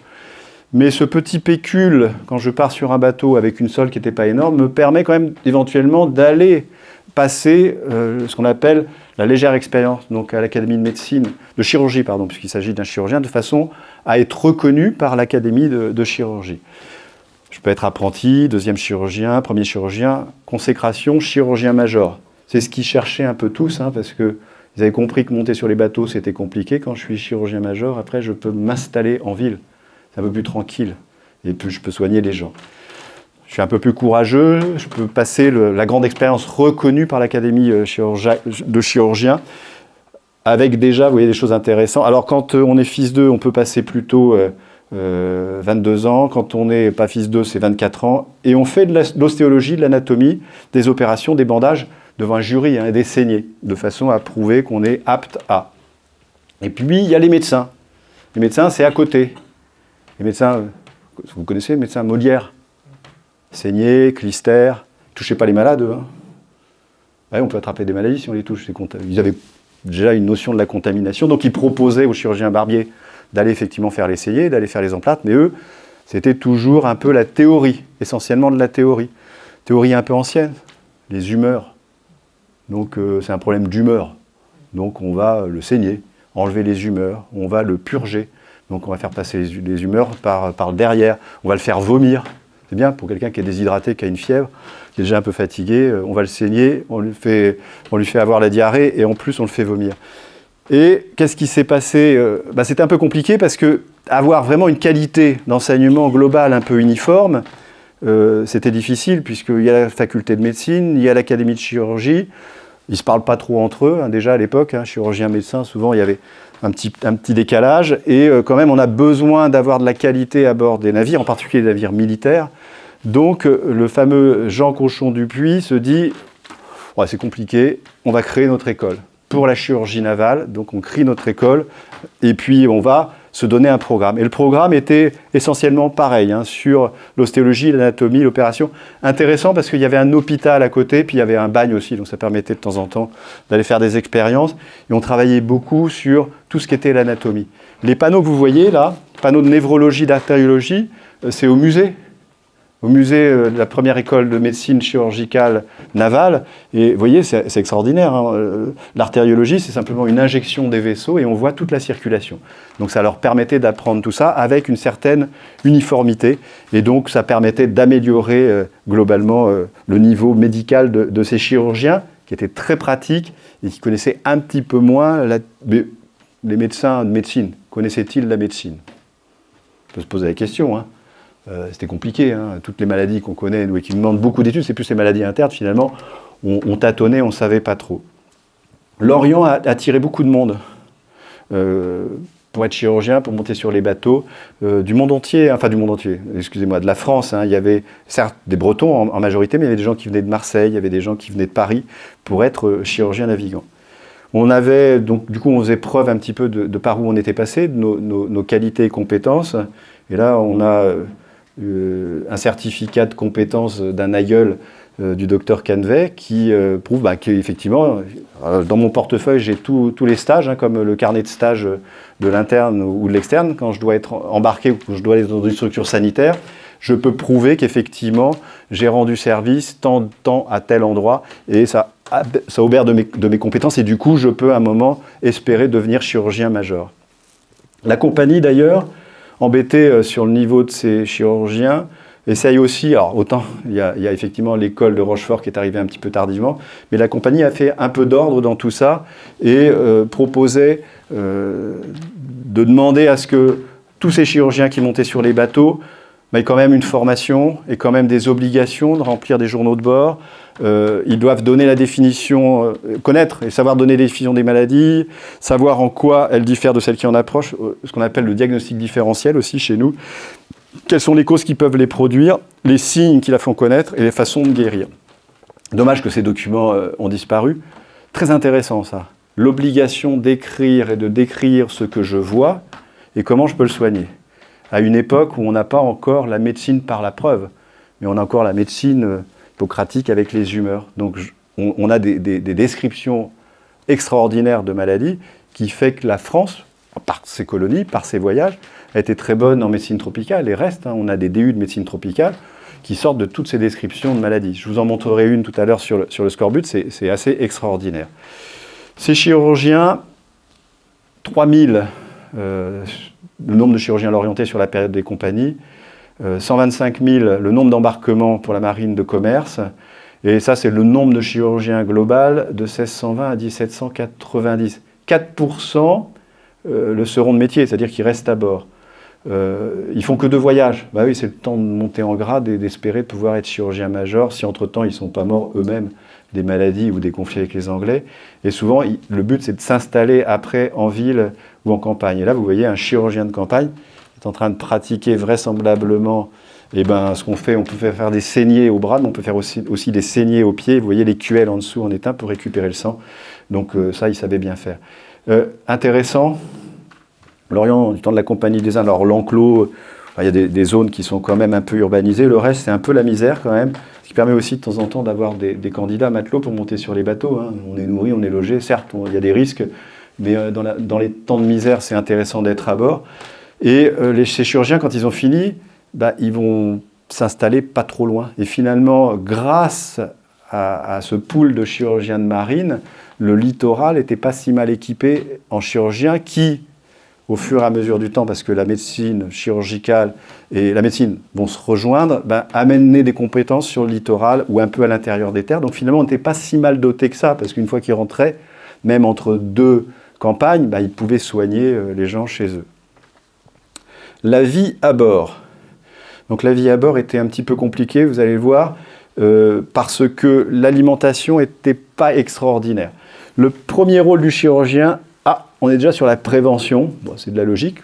S1: Mais ce petit pécule, quand je pars sur un bateau avec une sole qui n'était pas énorme, me permet quand même éventuellement d'aller passer ce qu'on appelle la légère expérience, donc à l'Académie de médecine, de chirurgie, pardon, puisqu'il s'agit d'un chirurgien, de façon à être reconnu par l'Académie de chirurgie. Je peux être apprenti, deuxième chirurgien, premier chirurgien, consécration, chirurgien major. C'est ce qu'ils cherchaient un peu tous, hein, parce qu'ils avaient compris que monter sur les bateaux, c'était compliqué. Quand je suis chirurgien-major, après, je peux m'installer en ville. C'est un peu plus tranquille. Et puis, je peux soigner les gens. Je suis un peu plus courageux. Je peux passer la grande expérience reconnue par l'Académie de chirurgiens, avec déjà, vous voyez, des choses intéressantes. Alors, quand on est fils 2, on peut passer plutôt 22 ans. Quand on n'est pas fils 2, c'est 24 ans. Et on fait de l'ostéologie, de l'anatomie, des opérations, des bandages devant un jury, hein, et des saignées, de façon à prouver qu'on est apte à. Et puis, il y a les médecins. Les médecins, c'est à côté. Les médecins, vous connaissez les médecins Molière, saignées, clistère. Ils ne touchaient pas les malades, eux, hein. Ouais, on peut attraper des maladies si on les touche. Ils avaient déjà une notion de la contamination, donc ils proposaient aux chirurgiens barbiers d'aller effectivement faire les saignées, d'aller faire les emplantes, mais eux, c'était toujours un peu la théorie, essentiellement de la théorie. Théorie un peu ancienne, les humeurs. Donc c'est un problème d'humeur. Donc on va le saigner, enlever les humeurs, on va le purger. Donc on va faire passer les humeurs par derrière, on va le faire vomir. C'est bien pour quelqu'un qui est déshydraté, qui a une fièvre, qui est déjà un peu fatigué, on va le saigner, on lui fait avoir la diarrhée et en plus on le fait vomir. Et qu'est-ce qui s'est passé? C'était un peu compliqué parce que avoir vraiment une qualité d'enseignement global un peu uniforme, c'était difficile puisqu'il y a la faculté de médecine, il y a l'académie de chirurgie, ils ne se parlent pas trop entre eux, hein, déjà à l'époque, hein, chirurgien-médecin, souvent il y avait un petit décalage, et quand même on a besoin d'avoir de la qualité à bord des navires, en particulier des navires militaires. Donc le fameux Jean Cochon-Dupuy se dit ouais, c'est compliqué, on va créer notre école pour la chirurgie navale, donc on crée notre école, et puis on va se donner un programme. Et le programme était essentiellement pareil, hein, sur l'ostéologie, l'anatomie, l'opération. Intéressant parce qu'il y avait un hôpital à côté, puis il y avait un bagne aussi, donc ça permettait de temps en temps d'aller faire des expériences. Et on travaillait beaucoup sur tout ce qui était l'anatomie. Les panneaux que vous voyez là, panneaux de névrologie, d'artériologie, c'est au musée. Au musée de la première école de médecine chirurgicale navale. Et vous voyez, c'est extraordinaire, hein. L'artériologie, c'est simplement une injection des vaisseaux et on voit toute la circulation. Donc ça leur permettait d'apprendre tout ça avec une certaine uniformité. Et donc ça permettait d'améliorer globalement le niveau médical de ces chirurgiens qui étaient très pratiques et qui connaissaient un petit peu moins les médecins de médecine. Connaissaient-ils la médecine? On peut se poser la question, hein. C'était compliqué, hein. Toutes les maladies qu'on connaît et qui demandent beaucoup d'études, c'est plus les maladies internes finalement. On tâtonnait, on ne savait pas trop. L'Orient a attiré beaucoup de monde pour être chirurgien, pour monter sur les bateaux, du monde entier, excusez-moi, de la France. Hein. Il y avait certes des Bretons en majorité, mais il y avait des gens qui venaient de Marseille, il y avait des gens qui venaient de Paris pour être chirurgien navigant. On avait, donc, du coup, on faisait preuve un petit peu de par où on était passé, de nos qualités et compétences. Et là, on a un certificat de compétence d'un aïeul du docteur Canvet qui prouve qu'effectivement, dans mon portefeuille, j'ai tous les stages, hein, comme le carnet de stage de l'interne ou de l'externe. Quand je dois être embarqué ou que je dois aller dans une structure sanitaire, je peux prouver qu'effectivement, j'ai rendu service tant de temps à tel endroit et ça obère de mes compétences et du coup, je peux à un moment espérer devenir chirurgien-major. La compagnie, d'ailleurs, embêté sur le niveau de ces chirurgiens, essaye aussi, alors autant il y a effectivement l'école de Rochefort qui est arrivée un petit peu tardivement, mais la compagnie a fait un peu d'ordre dans tout ça et proposait de demander à ce que tous ces chirurgiens qui montaient sur les bateaux aient quand même une formation et quand même des obligations de remplir des journaux de bord. Ils doivent donner la définition, connaître et savoir donner la définition des maladies, savoir en quoi elles diffèrent de celles qui en approchent, ce qu'on appelle le diagnostic différentiel aussi chez nous. Quelles sont les causes qui peuvent les produire, les signes qui la font connaître et les façons de guérir. Dommage que ces documents ont disparu. Très intéressant ça. L'obligation d'écrire et de décrire ce que je vois et comment je peux le soigner. À une époque où on n'a pas encore la médecine par la preuve, mais on a encore la médecine hippocratique avec les humeurs. Donc on a des descriptions extraordinaires de maladies qui fait que la France, par ses colonies, par ses voyages, a été très bonne en médecine tropicale et reste. Hein, on a des DU de médecine tropicale qui sortent de toutes ces descriptions de maladies. Je vous en montrerai une tout à l'heure sur le scorbut, c'est assez extraordinaire. Ces chirurgiens, 3000, le nombre de chirurgiens à l'orienté sur la période des compagnies, 125 000 le nombre d'embarquements pour la marine de commerce, Et ça, c'est le nombre de chirurgiens global de 1620 à 1790. 4% le seront de métier, c'est-à-dire qu'ils restent à bord. Ils font que 2 voyages. Bah oui, c'est le temps de monter en grade et d'espérer pouvoir être chirurgien major si entre-temps ils ne sont pas morts eux-mêmes des maladies ou des conflits avec les Anglais. Et souvent, le but, c'est de s'installer après en ville ou en campagne. Et là, vous voyez un chirurgien de campagne qui est en train de pratiquer vraisemblablement ce qu'on fait. On peut faire des saignées au bras, mais on peut faire aussi des saignées aux pieds. Vous voyez les QL en dessous en étain pour récupérer le sang. Donc ça, il savait bien faire. Intéressant, l'Orient du temps de la Compagnie des Indes, alors l'enclos, il y a des zones qui sont quand même un peu urbanisées, le reste c'est un peu la misère quand même, ce qui permet aussi de temps en temps d'avoir des candidats matelots pour monter sur les bateaux, hein. On est nourri, on est logé, certes il y a des risques, mais dans les temps de misère c'est intéressant d'être à bord. Et ces chirurgiens quand ils ont fini, ils vont s'installer pas trop loin. Et finalement, grâce à ce pool de chirurgiens de marine, le littoral n'était pas si mal équipé en chirurgiens qui, au fur et à mesure du temps, parce que la médecine chirurgicale et la médecine vont se rejoindre, amener des compétences sur le littoral ou un peu à l'intérieur des terres. Donc finalement, on n'était pas si mal doté que ça, parce qu'une fois qu'ils rentraient, même entre 2 campagnes, ils pouvaient soigner les gens chez eux. La vie à bord. Donc la vie à bord était un petit peu compliquée, vous allez le voir, parce que l'alimentation n'était pas extraordinaire. Le premier rôle du chirurgien, on est déjà sur la prévention, c'est de la logique,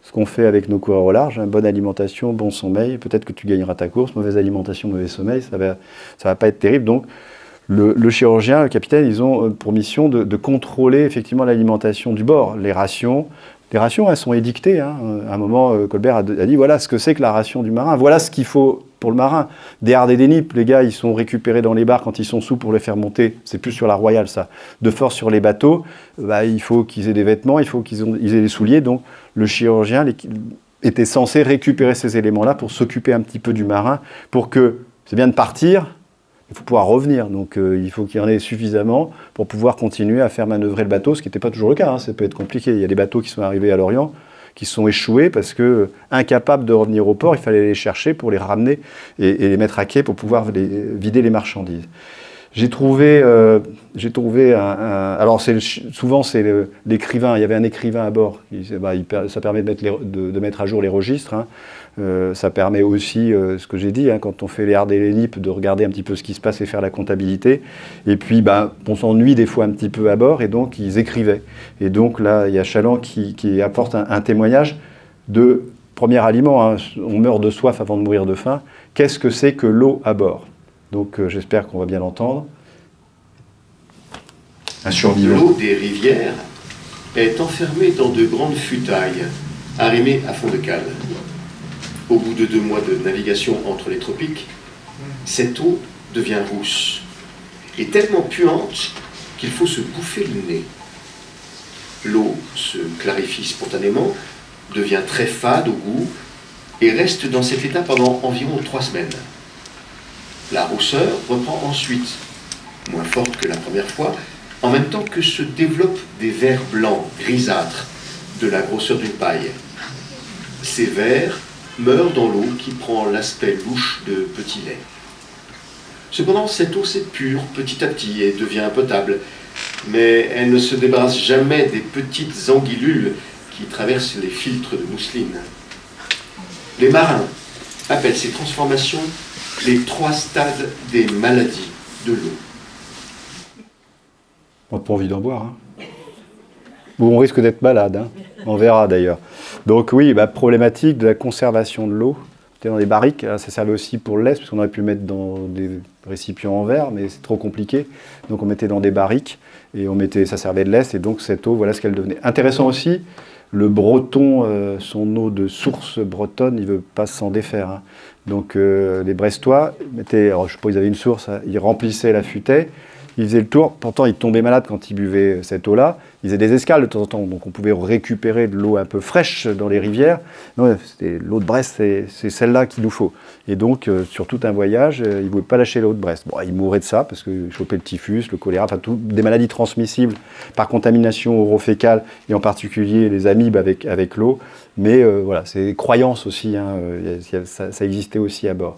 S1: ce qu'on fait avec nos coureurs au large, hein, bonne alimentation, bon sommeil, peut-être que tu gagneras ta course, mauvaise alimentation, mauvais sommeil, ça va pas être terrible. Donc le chirurgien, le capitaine, ils ont pour mission de contrôler effectivement l'alimentation du bord, les rations. Les rations, elles sont édictées. Hein. À un moment, Colbert a dit, voilà ce que c'est que la ration du marin, voilà ce qu'il faut pour le marin. Des hardes et des nippes, les gars, ils sont récupérés dans les bars quand ils sont sous pour les faire monter. C'est plus sur la Royale, ça. De force sur les bateaux, il faut qu'ils aient des vêtements, il faut qu'ils aient des souliers. Donc, le chirurgien était censé récupérer ces éléments-là pour s'occuper un petit peu du marin, pour que, c'est bien de partir, il faut pouvoir revenir. Donc, il faut qu'il y en ait suffisamment pour pouvoir continuer à faire manœuvrer le bateau, ce qui n'était pas toujours le cas. Hein. Ça peut être compliqué. Il y a des bateaux qui sont arrivés à l'Orient, qui se sont échoués parce que, incapables de revenir au port, il fallait les chercher pour les ramener et les mettre à quai pour pouvoir vider les marchandises. J'ai trouvé alors souvent c'est l'écrivain, il y avait un écrivain à bord, ça permet de mettre à jour les registres, hein. Ça permet aussi, ce que j'ai dit, hein, quand on fait les hardes et les nippes, de regarder un petit peu ce qui se passe et faire la comptabilité. Et puis, on s'ennuie des fois un petit peu à bord, et donc ils écrivaient. Et donc là, il y a Chaland qui apporte un témoignage de premier aliment. Hein, on meurt de soif avant de mourir de faim. Qu'est-ce que c'est que l'eau à bord? Donc j'espère qu'on va bien l'entendre. Un survivant.
S2: L'eau des rivières est enfermée dans de grandes futailles, arrimées à fond de cale. Au bout de 2 mois de navigation entre les tropiques, cette eau devient rousse et tellement puante qu'il faut se bouffer le nez. L'eau se clarifie spontanément, devient très fade au goût et reste dans cet état pendant environ 3 semaines. La rousseur reprend ensuite, moins forte que la première fois, en même temps que se développent des vers blancs, grisâtres, de la grosseur d'une paille. Ces vers meurt dans l'eau qui prend l'aspect louche de petit lait. Cependant, cette eau s'épure petit à petit et devient potable, mais elle ne se débarrasse jamais des petites anguillules qui traversent les filtres de mousseline. Les marins appellent ces transformations les 3 stades des maladies de l'eau.
S1: On n'a pas envie d'en boire. Hein. Ou on risque d'être malade. Hein. On verra d'ailleurs. Donc oui, problématique de la conservation de l'eau. C'était dans des barriques, ça servait aussi pour le lait, parce qu'on aurait pu le mettre dans des récipients en verre, mais c'est trop compliqué. Donc on mettait dans des barriques, et ça servait de lait, et donc cette eau, voilà ce qu'elle devenait. Intéressant aussi, le breton, son eau de source bretonne, il ne veut pas s'en défaire. Hein. Donc les Brestois, alors, je ne sais pas, ils avaient une source, ils remplissaient la futaie, ils faisaient le tour. Pourtant, ils tombaient malades quand ils buvaient cette eau-là. Ils faisaient des escales de temps en temps, donc on pouvait récupérer de l'eau un peu fraîche dans les rivières. Non, c'était l'eau de Brest, c'est celle-là qu'il nous faut. Et donc, sur tout un voyage, ils ne pouvaient pas lâcher l'eau de Brest. Bon, ils mouraient de ça, parce qu'ils chopaient le typhus, le choléra, enfin, des maladies transmissibles par contamination orofécale, et en particulier les amibes avec l'eau. Mais voilà, c'est des croyances aussi, hein, ça existait aussi à bord.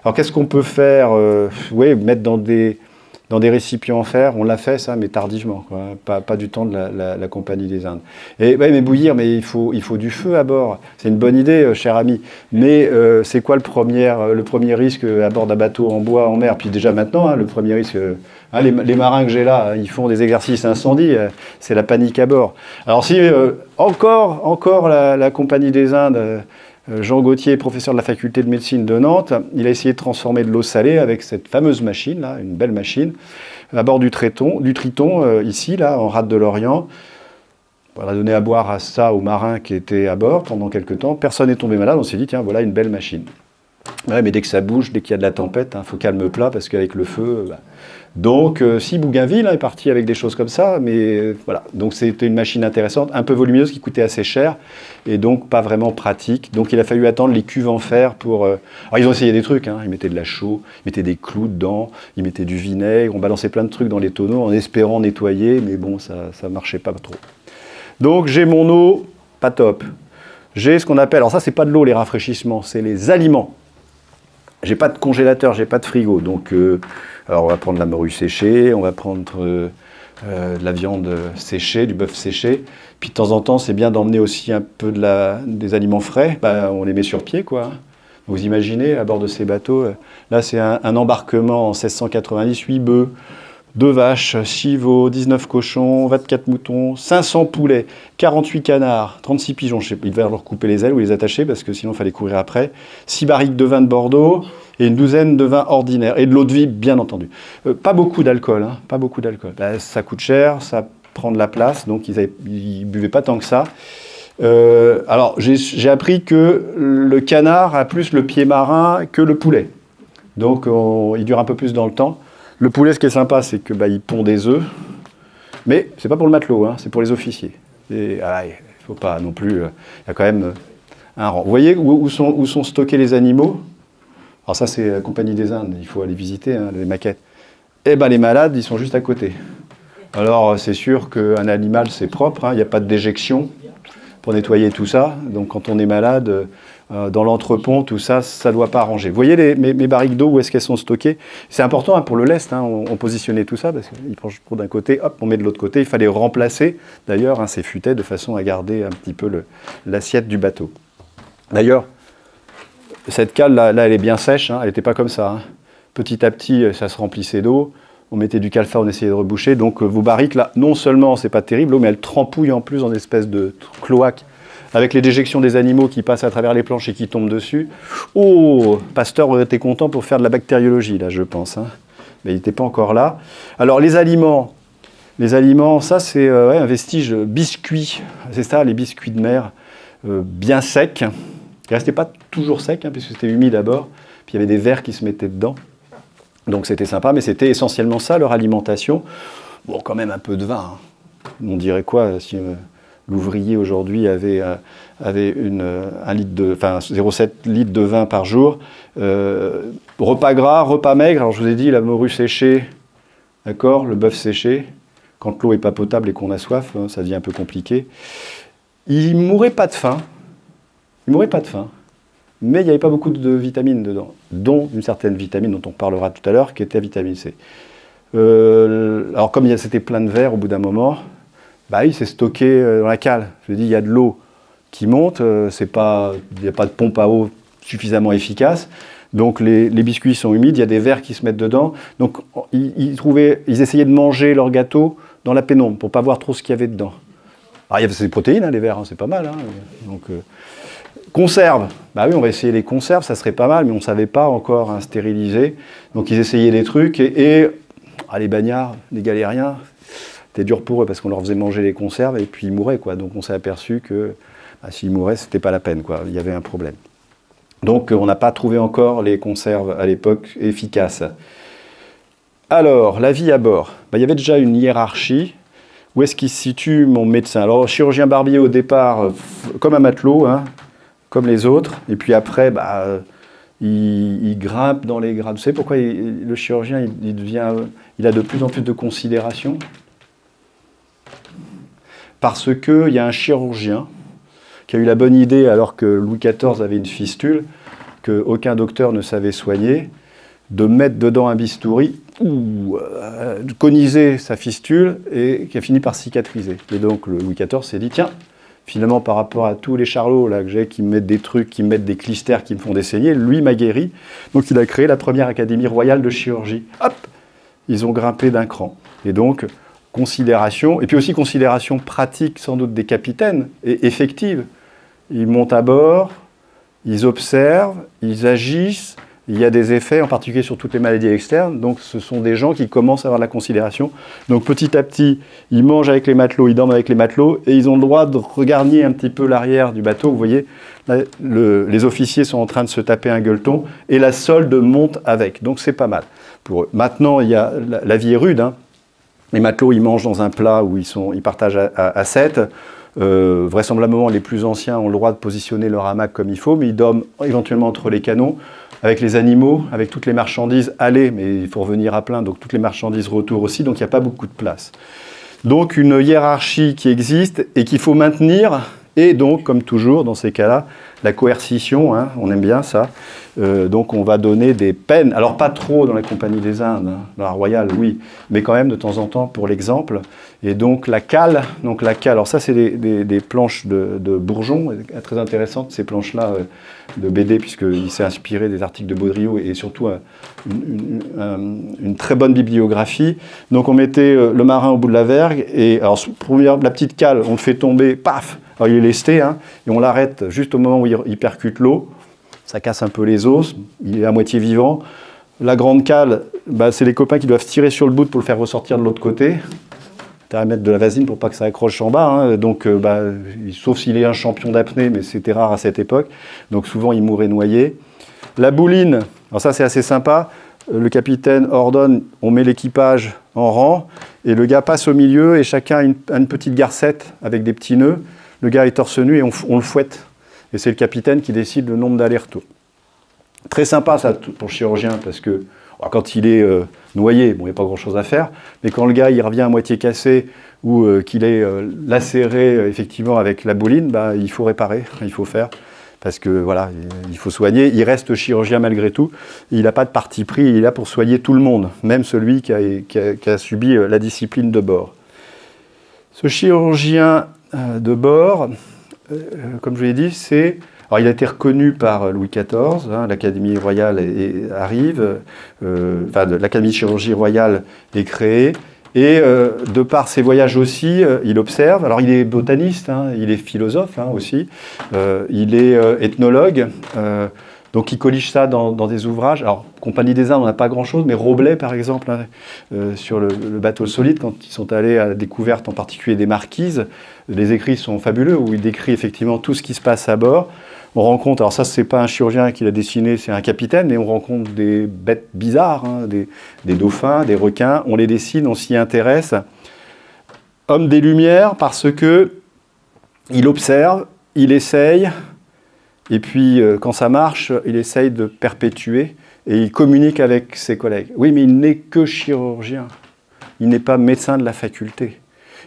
S1: Alors, qu'est-ce qu'on peut faire? Oui, mettre dans des récipients en fer, on l'a fait ça, mais tardivement, quoi. Pas du temps de la Compagnie des Indes. Et ouais, mais bouillir, mais il faut du feu à bord. C'est une bonne idée, cher ami. Mais c'est quoi le premier risque à bord d'un bateau en bois en mer? Puis déjà maintenant, hein, le premier risque, hein, les marins que j'ai là, ils font des exercices incendie, c'est la panique à bord. Alors si encore la Compagnie des Indes, Jean Gauthier, professeur de la faculté de médecine de Nantes, il a essayé de transformer de l'eau salée avec cette fameuse machine, là, une belle machine, à bord du Triton, ici, là, en rade de l'Orient. On a donné à boire à ça aux marins qui étaient à bord pendant quelques temps. Personne n'est tombé malade, on s'est dit, tiens, voilà une belle machine. Ouais, mais dès que ça bouge, dès qu'il y a de la tempête, il faut calme plat, parce qu'avec le feu... Donc, si Bougainville est parti avec des choses comme ça, mais voilà. Donc, c'était une machine intéressante, un peu volumineuse, qui coûtait assez cher, et donc pas vraiment pratique. Donc, il a fallu attendre les cuves en fer pour... Alors, ils ont essayé des trucs, hein. Ils mettaient de la chaux, ils mettaient des clous dedans, ils mettaient du vinaigre, on balançait plein de trucs dans les tonneaux en espérant nettoyer, mais bon, ça marchait pas trop. Donc, j'ai mon eau, pas top. J'ai ce qu'on appelle... Alors ça, c'est pas de l'eau, les rafraîchissements, c'est les aliments. J'ai pas de congélateur, j'ai pas de frigo, donc alors on va prendre la morue séchée, on va prendre de la viande séchée, du bœuf séché, puis de temps en temps c'est bien d'emmener aussi un peu des aliments frais, on les met sur pied quoi. Vous imaginez à bord de ces bateaux, là c'est un embarquement en 1690, 8 bœufs, 2 vaches, 6 veaux, 19 cochons, 24 moutons, 500 poulets, 48 canards, 36 pigeons. Je sais, il devait leur couper les ailes ou les attacher parce que sinon il fallait courir après. 6 barriques de vin de Bordeaux et une douzaine de vins ordinaires. Et de l'eau de vie, bien entendu. Pas beaucoup d'alcool, hein, pas beaucoup d'alcool. Ça coûte cher, ça prend de la place, donc ils buvaient pas tant que ça. Alors j'ai appris que le canard a plus le pied marin que le poulet. Donc il dure un peu plus dans le temps. Le poulet, ce qui est sympa, c'est que il pond des œufs, mais c'est pas pour le matelot, hein, c'est pour les officiers. Il faut pas non plus. Il y a quand même un rang. Vous voyez où sont stockés les animaux? Alors ça, c'est la Compagnie des Indes. Il faut aller visiter hein, les maquettes. Eh ben, les malades, ils sont juste à côté. Alors, c'est sûr qu'un animal, c'est propre. Hein, il n'y a pas de déjection pour nettoyer tout ça. Donc, quand on est malade. Dans l'entrepont, tout ça, ça ne doit pas arranger. Vous voyez mes barriques d'eau, où est-ce qu'elles sont stockées? C'est important hein, pour le lest, hein, on positionnait tout ça, parce qu'il prend trop d'un côté, hop, on met de l'autre côté. Il fallait remplacer, d'ailleurs, hein, ces futaies, de façon à garder un petit peu l'assiette du bateau. D'ailleurs, cette cale, là, elle est bien sèche, hein, elle n'était pas comme ça. Hein. Petit à petit, ça se remplissait d'eau, on mettait du calfa, on essayait de reboucher. Donc vos barriques, là, non seulement, c'est pas terrible, l'eau, mais elle trempouille en plus en espèce de cloaque. Avec les déjections des animaux qui passent à travers les planches et qui tombent dessus. Oh, Pasteur aurait été content pour faire de la bactériologie, là, je pense. Hein. Mais il n'était pas encore là. Alors, les aliments, ça, c'est un vestige biscuit. C'est ça, les biscuits de mer, bien secs. Ils ne restaient pas toujours secs, hein, puisque c'était humide à bord. Puis, il y avait des vers qui se mettaient dedans. Donc, c'était sympa, mais c'était essentiellement ça, leur alimentation. Bon, quand même un peu de vin. Hein. On dirait quoi si... L'ouvrier aujourd'hui avait 0,7 litres de vin par jour. Repas gras, repas maigre. Alors je vous ai dit la morue séchée, d'accord, le bœuf séché. Quand l'eau n'est pas potable et qu'on a soif, hein, ça devient un peu compliqué. Il ne mourait pas de faim. Mais il n'y avait pas beaucoup de vitamines dedans, dont une certaine vitamine dont on parlera tout à l'heure, qui était la vitamine C. Alors comme c'était plein de verre au bout d'un moment, il s'est stocké dans la cale. Je dis, il y a de l'eau qui monte, il n'y a pas de pompe à eau suffisamment efficace. Donc les biscuits sont humides, il y a des vers qui se mettent dedans. Donc ils essayaient de manger leur gâteau dans la pénombre pour ne pas voir trop ce qu'il y avait dedans. Alors il y avait des protéines, hein, les vers, hein, c'est pas mal. Hein. Donc, conserves, oui, on va essayer les conserves, ça serait pas mal, mais on ne savait pas encore hein, stériliser. Donc ils essayaient des trucs et les bagnards, les galériens, c'était dur pour eux parce qu'on leur faisait manger les conserves et puis ils mouraient, quoi. Donc on s'est aperçu que s'ils mouraient, c'était pas la peine, quoi. Il y avait un problème. Donc on n'a pas trouvé encore les conserves à l'époque efficaces. Alors, la vie à bord. Il y avait déjà une hiérarchie. Où est-ce qu'il se situe mon médecin? Alors, chirurgien barbier au départ, comme un matelot, hein, comme les autres. Et puis après, il grimpe dans les grades. Vous savez pourquoi le chirurgien, il a de plus en plus de considération? Parce qu'il y a un chirurgien qui a eu la bonne idée, alors que Louis XIV avait une fistule, qu'aucun docteur ne savait soigner, de mettre dedans un bistouri, de coniser sa fistule, et qui a fini par cicatriser. Et donc Louis XIV s'est dit, tiens, finalement par rapport à tous les charlots là, que j'ai, qui me mettent des trucs, qui me mettent des clistères, qui me font des saignées, lui m'a guéri. Donc il a créé la première académie royale de chirurgie. Hop, ils ont grimpé d'un cran. Et donc, considération, et puis aussi considération pratique sans doute des capitaines, et effective. Ils montent à bord, ils observent, ils agissent, il y a des effets, en particulier sur toutes les maladies externes, donc ce sont des gens qui commencent à avoir de la considération. Donc petit à petit, ils mangent avec les matelots, ils dorment avec les matelots, et ils ont le droit de regarder un petit peu l'arrière du bateau. Vous voyez, là, les officiers sont en train de se taper un gueuleton, et la solde monte avec, donc c'est pas mal pour eux. Maintenant, il y a, la vie est rude, hein. Les matelots, ils mangent dans un plat où ils partagent à 7. Vraisemblablement, les plus anciens ont le droit de positionner leur hamac comme il faut, mais ils dorment éventuellement entre les canons, avec les animaux, avec toutes les marchandises aller, mais il faut revenir à plein, donc toutes les marchandises retour aussi, donc il n'y a pas beaucoup de place. Donc une hiérarchie qui existe et qu'il faut maintenir, et donc, comme toujours, dans ces cas-là, la coercition, hein, on aime bien ça, donc on va donner des peines, alors pas trop dans la Compagnie des Indes, hein, dans la Royale, oui, mais quand même de temps en temps pour l'exemple, et donc la cale, alors ça c'est des planches de Bourgeon, très intéressantes ces planches-là de BD, puisqu'il s'est inspiré des articles de Baudrillot, et surtout une très bonne bibliographie. Donc on mettait le marin au bout de la vergue, et alors la petite cale, on le fait tomber, paf, alors il est lesté, hein, et on l'arrête juste au moment où il percute l'eau, ça casse un peu les os, il est à moitié vivant. La grande cale, c'est les copains qui doivent tirer sur le bout pour le faire ressortir de l'autre côté. T'as à mettre de la vaseline pour pas que ça accroche en bas, hein. Donc, sauf s'il est un champion d'apnée, mais c'était rare à cette époque, donc souvent il mourait noyé. La bouline, alors ça c'est assez sympa, le capitaine ordonne, on met l'équipage en rang, et le gars passe au milieu, et chacun a une petite garcette avec des petits nœuds. Le gars est torse nu et on le fouette. Et c'est le capitaine qui décide le nombre d'allers-retours. Très sympa ça pour le chirurgien, parce que quand il est noyé, il n'y a pas grand-chose à faire, mais quand le gars il revient à moitié cassé, ou qu'il est lacéré effectivement avec la bouline, il faut réparer, il faut faire, parce que voilà, il faut soigner. Il reste chirurgien malgré tout, il n'a pas de parti pris, il est là pour soigner tout le monde, même celui qui a subi la discipline de bord. Ce chirurgien de bord, comme je l'ai dit, alors il a été reconnu par Louis XIV, hein, l'Académie royale arrive, l'Académie de chirurgie royale est créée, et de par ses voyages aussi, il observe. Alors il est botaniste, hein, il est philosophe hein, aussi, il est ethnologue, donc il collige ça dans des ouvrages. Alors Compagnie des Indes, on n'a pas grand-chose, mais Roblet par exemple, hein, sur le bateau solide, quand ils sont allés à la découverte en particulier des marquises, les écrits sont fabuleux, où il décrit effectivement tout ce qui se passe à bord. On rencontre, alors ça c'est pas un chirurgien qui l'a dessiné, c'est un capitaine, mais on rencontre des bêtes bizarres, hein, des dauphins, des requins, on les dessine, on s'y intéresse. Homme des Lumières, parce que il observe, il essaye, et puis quand ça marche, il essaye de perpétuer, et il communique avec ses collègues. Oui, mais il n'est que chirurgien, il n'est pas médecin de la faculté.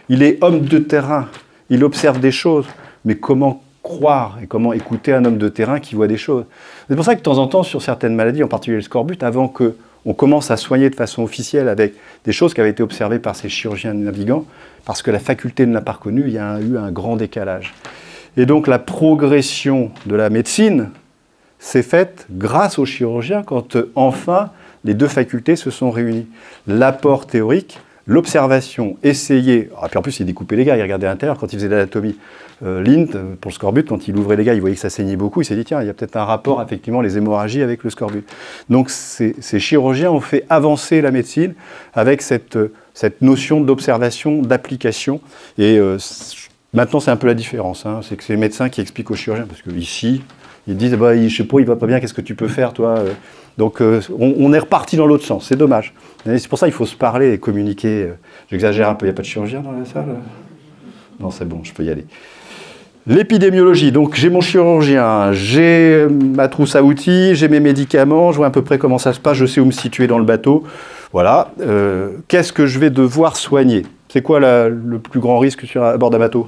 S1: Il est homme de terrain, il observe des choses, mais comment croire et comment écouter un homme de terrain qui voit des choses. C'est pour ça que de temps en temps, sur certaines maladies, en particulier le scorbut, avant qu'on commence à soigner de façon officielle avec des choses qui avaient été observées par ces chirurgiens navigants, parce que la faculté ne l'a pas reconnu, il y a eu un grand décalage. Et donc la progression de la médecine s'est faite grâce aux chirurgiens quand enfin les deux facultés se sont réunies. L'apport théorique, l'observation, essayer, et puis en plus il découpait les gars, il regardait à l'intérieur quand il faisait de l'anatomie. Lint, pour le scorbut, quand il ouvrait les gars, il voyait que ça saignait beaucoup, il s'est dit tiens, il y a peut-être un rapport, effectivement, les hémorragies avec le scorbut. Donc ces chirurgiens ont fait avancer la médecine avec cette notion d'observation, d'application, et maintenant c'est un peu la différence, hein, c'est que c'est les médecins qui expliquent aux chirurgiens, parce que ici, Ils disent, bah, je sais pas, il va pas bien, qu'est-ce que tu peux faire, toi? Donc, on est reparti dans l'autre sens, c'est dommage. C'est pour ça qu'il faut se parler et communiquer. J'exagère un peu, il n'y a pas de chirurgien dans la salle? Non, c'est bon, je peux y aller. L'épidémiologie, donc j'ai mon chirurgien, j'ai ma trousse à outils, j'ai mes médicaments, je vois à peu près comment ça se passe, je sais où me situer dans le bateau. Voilà. Qu'est-ce que je vais devoir soigner? C'est quoi le plus grand risque à bord d'un bateau?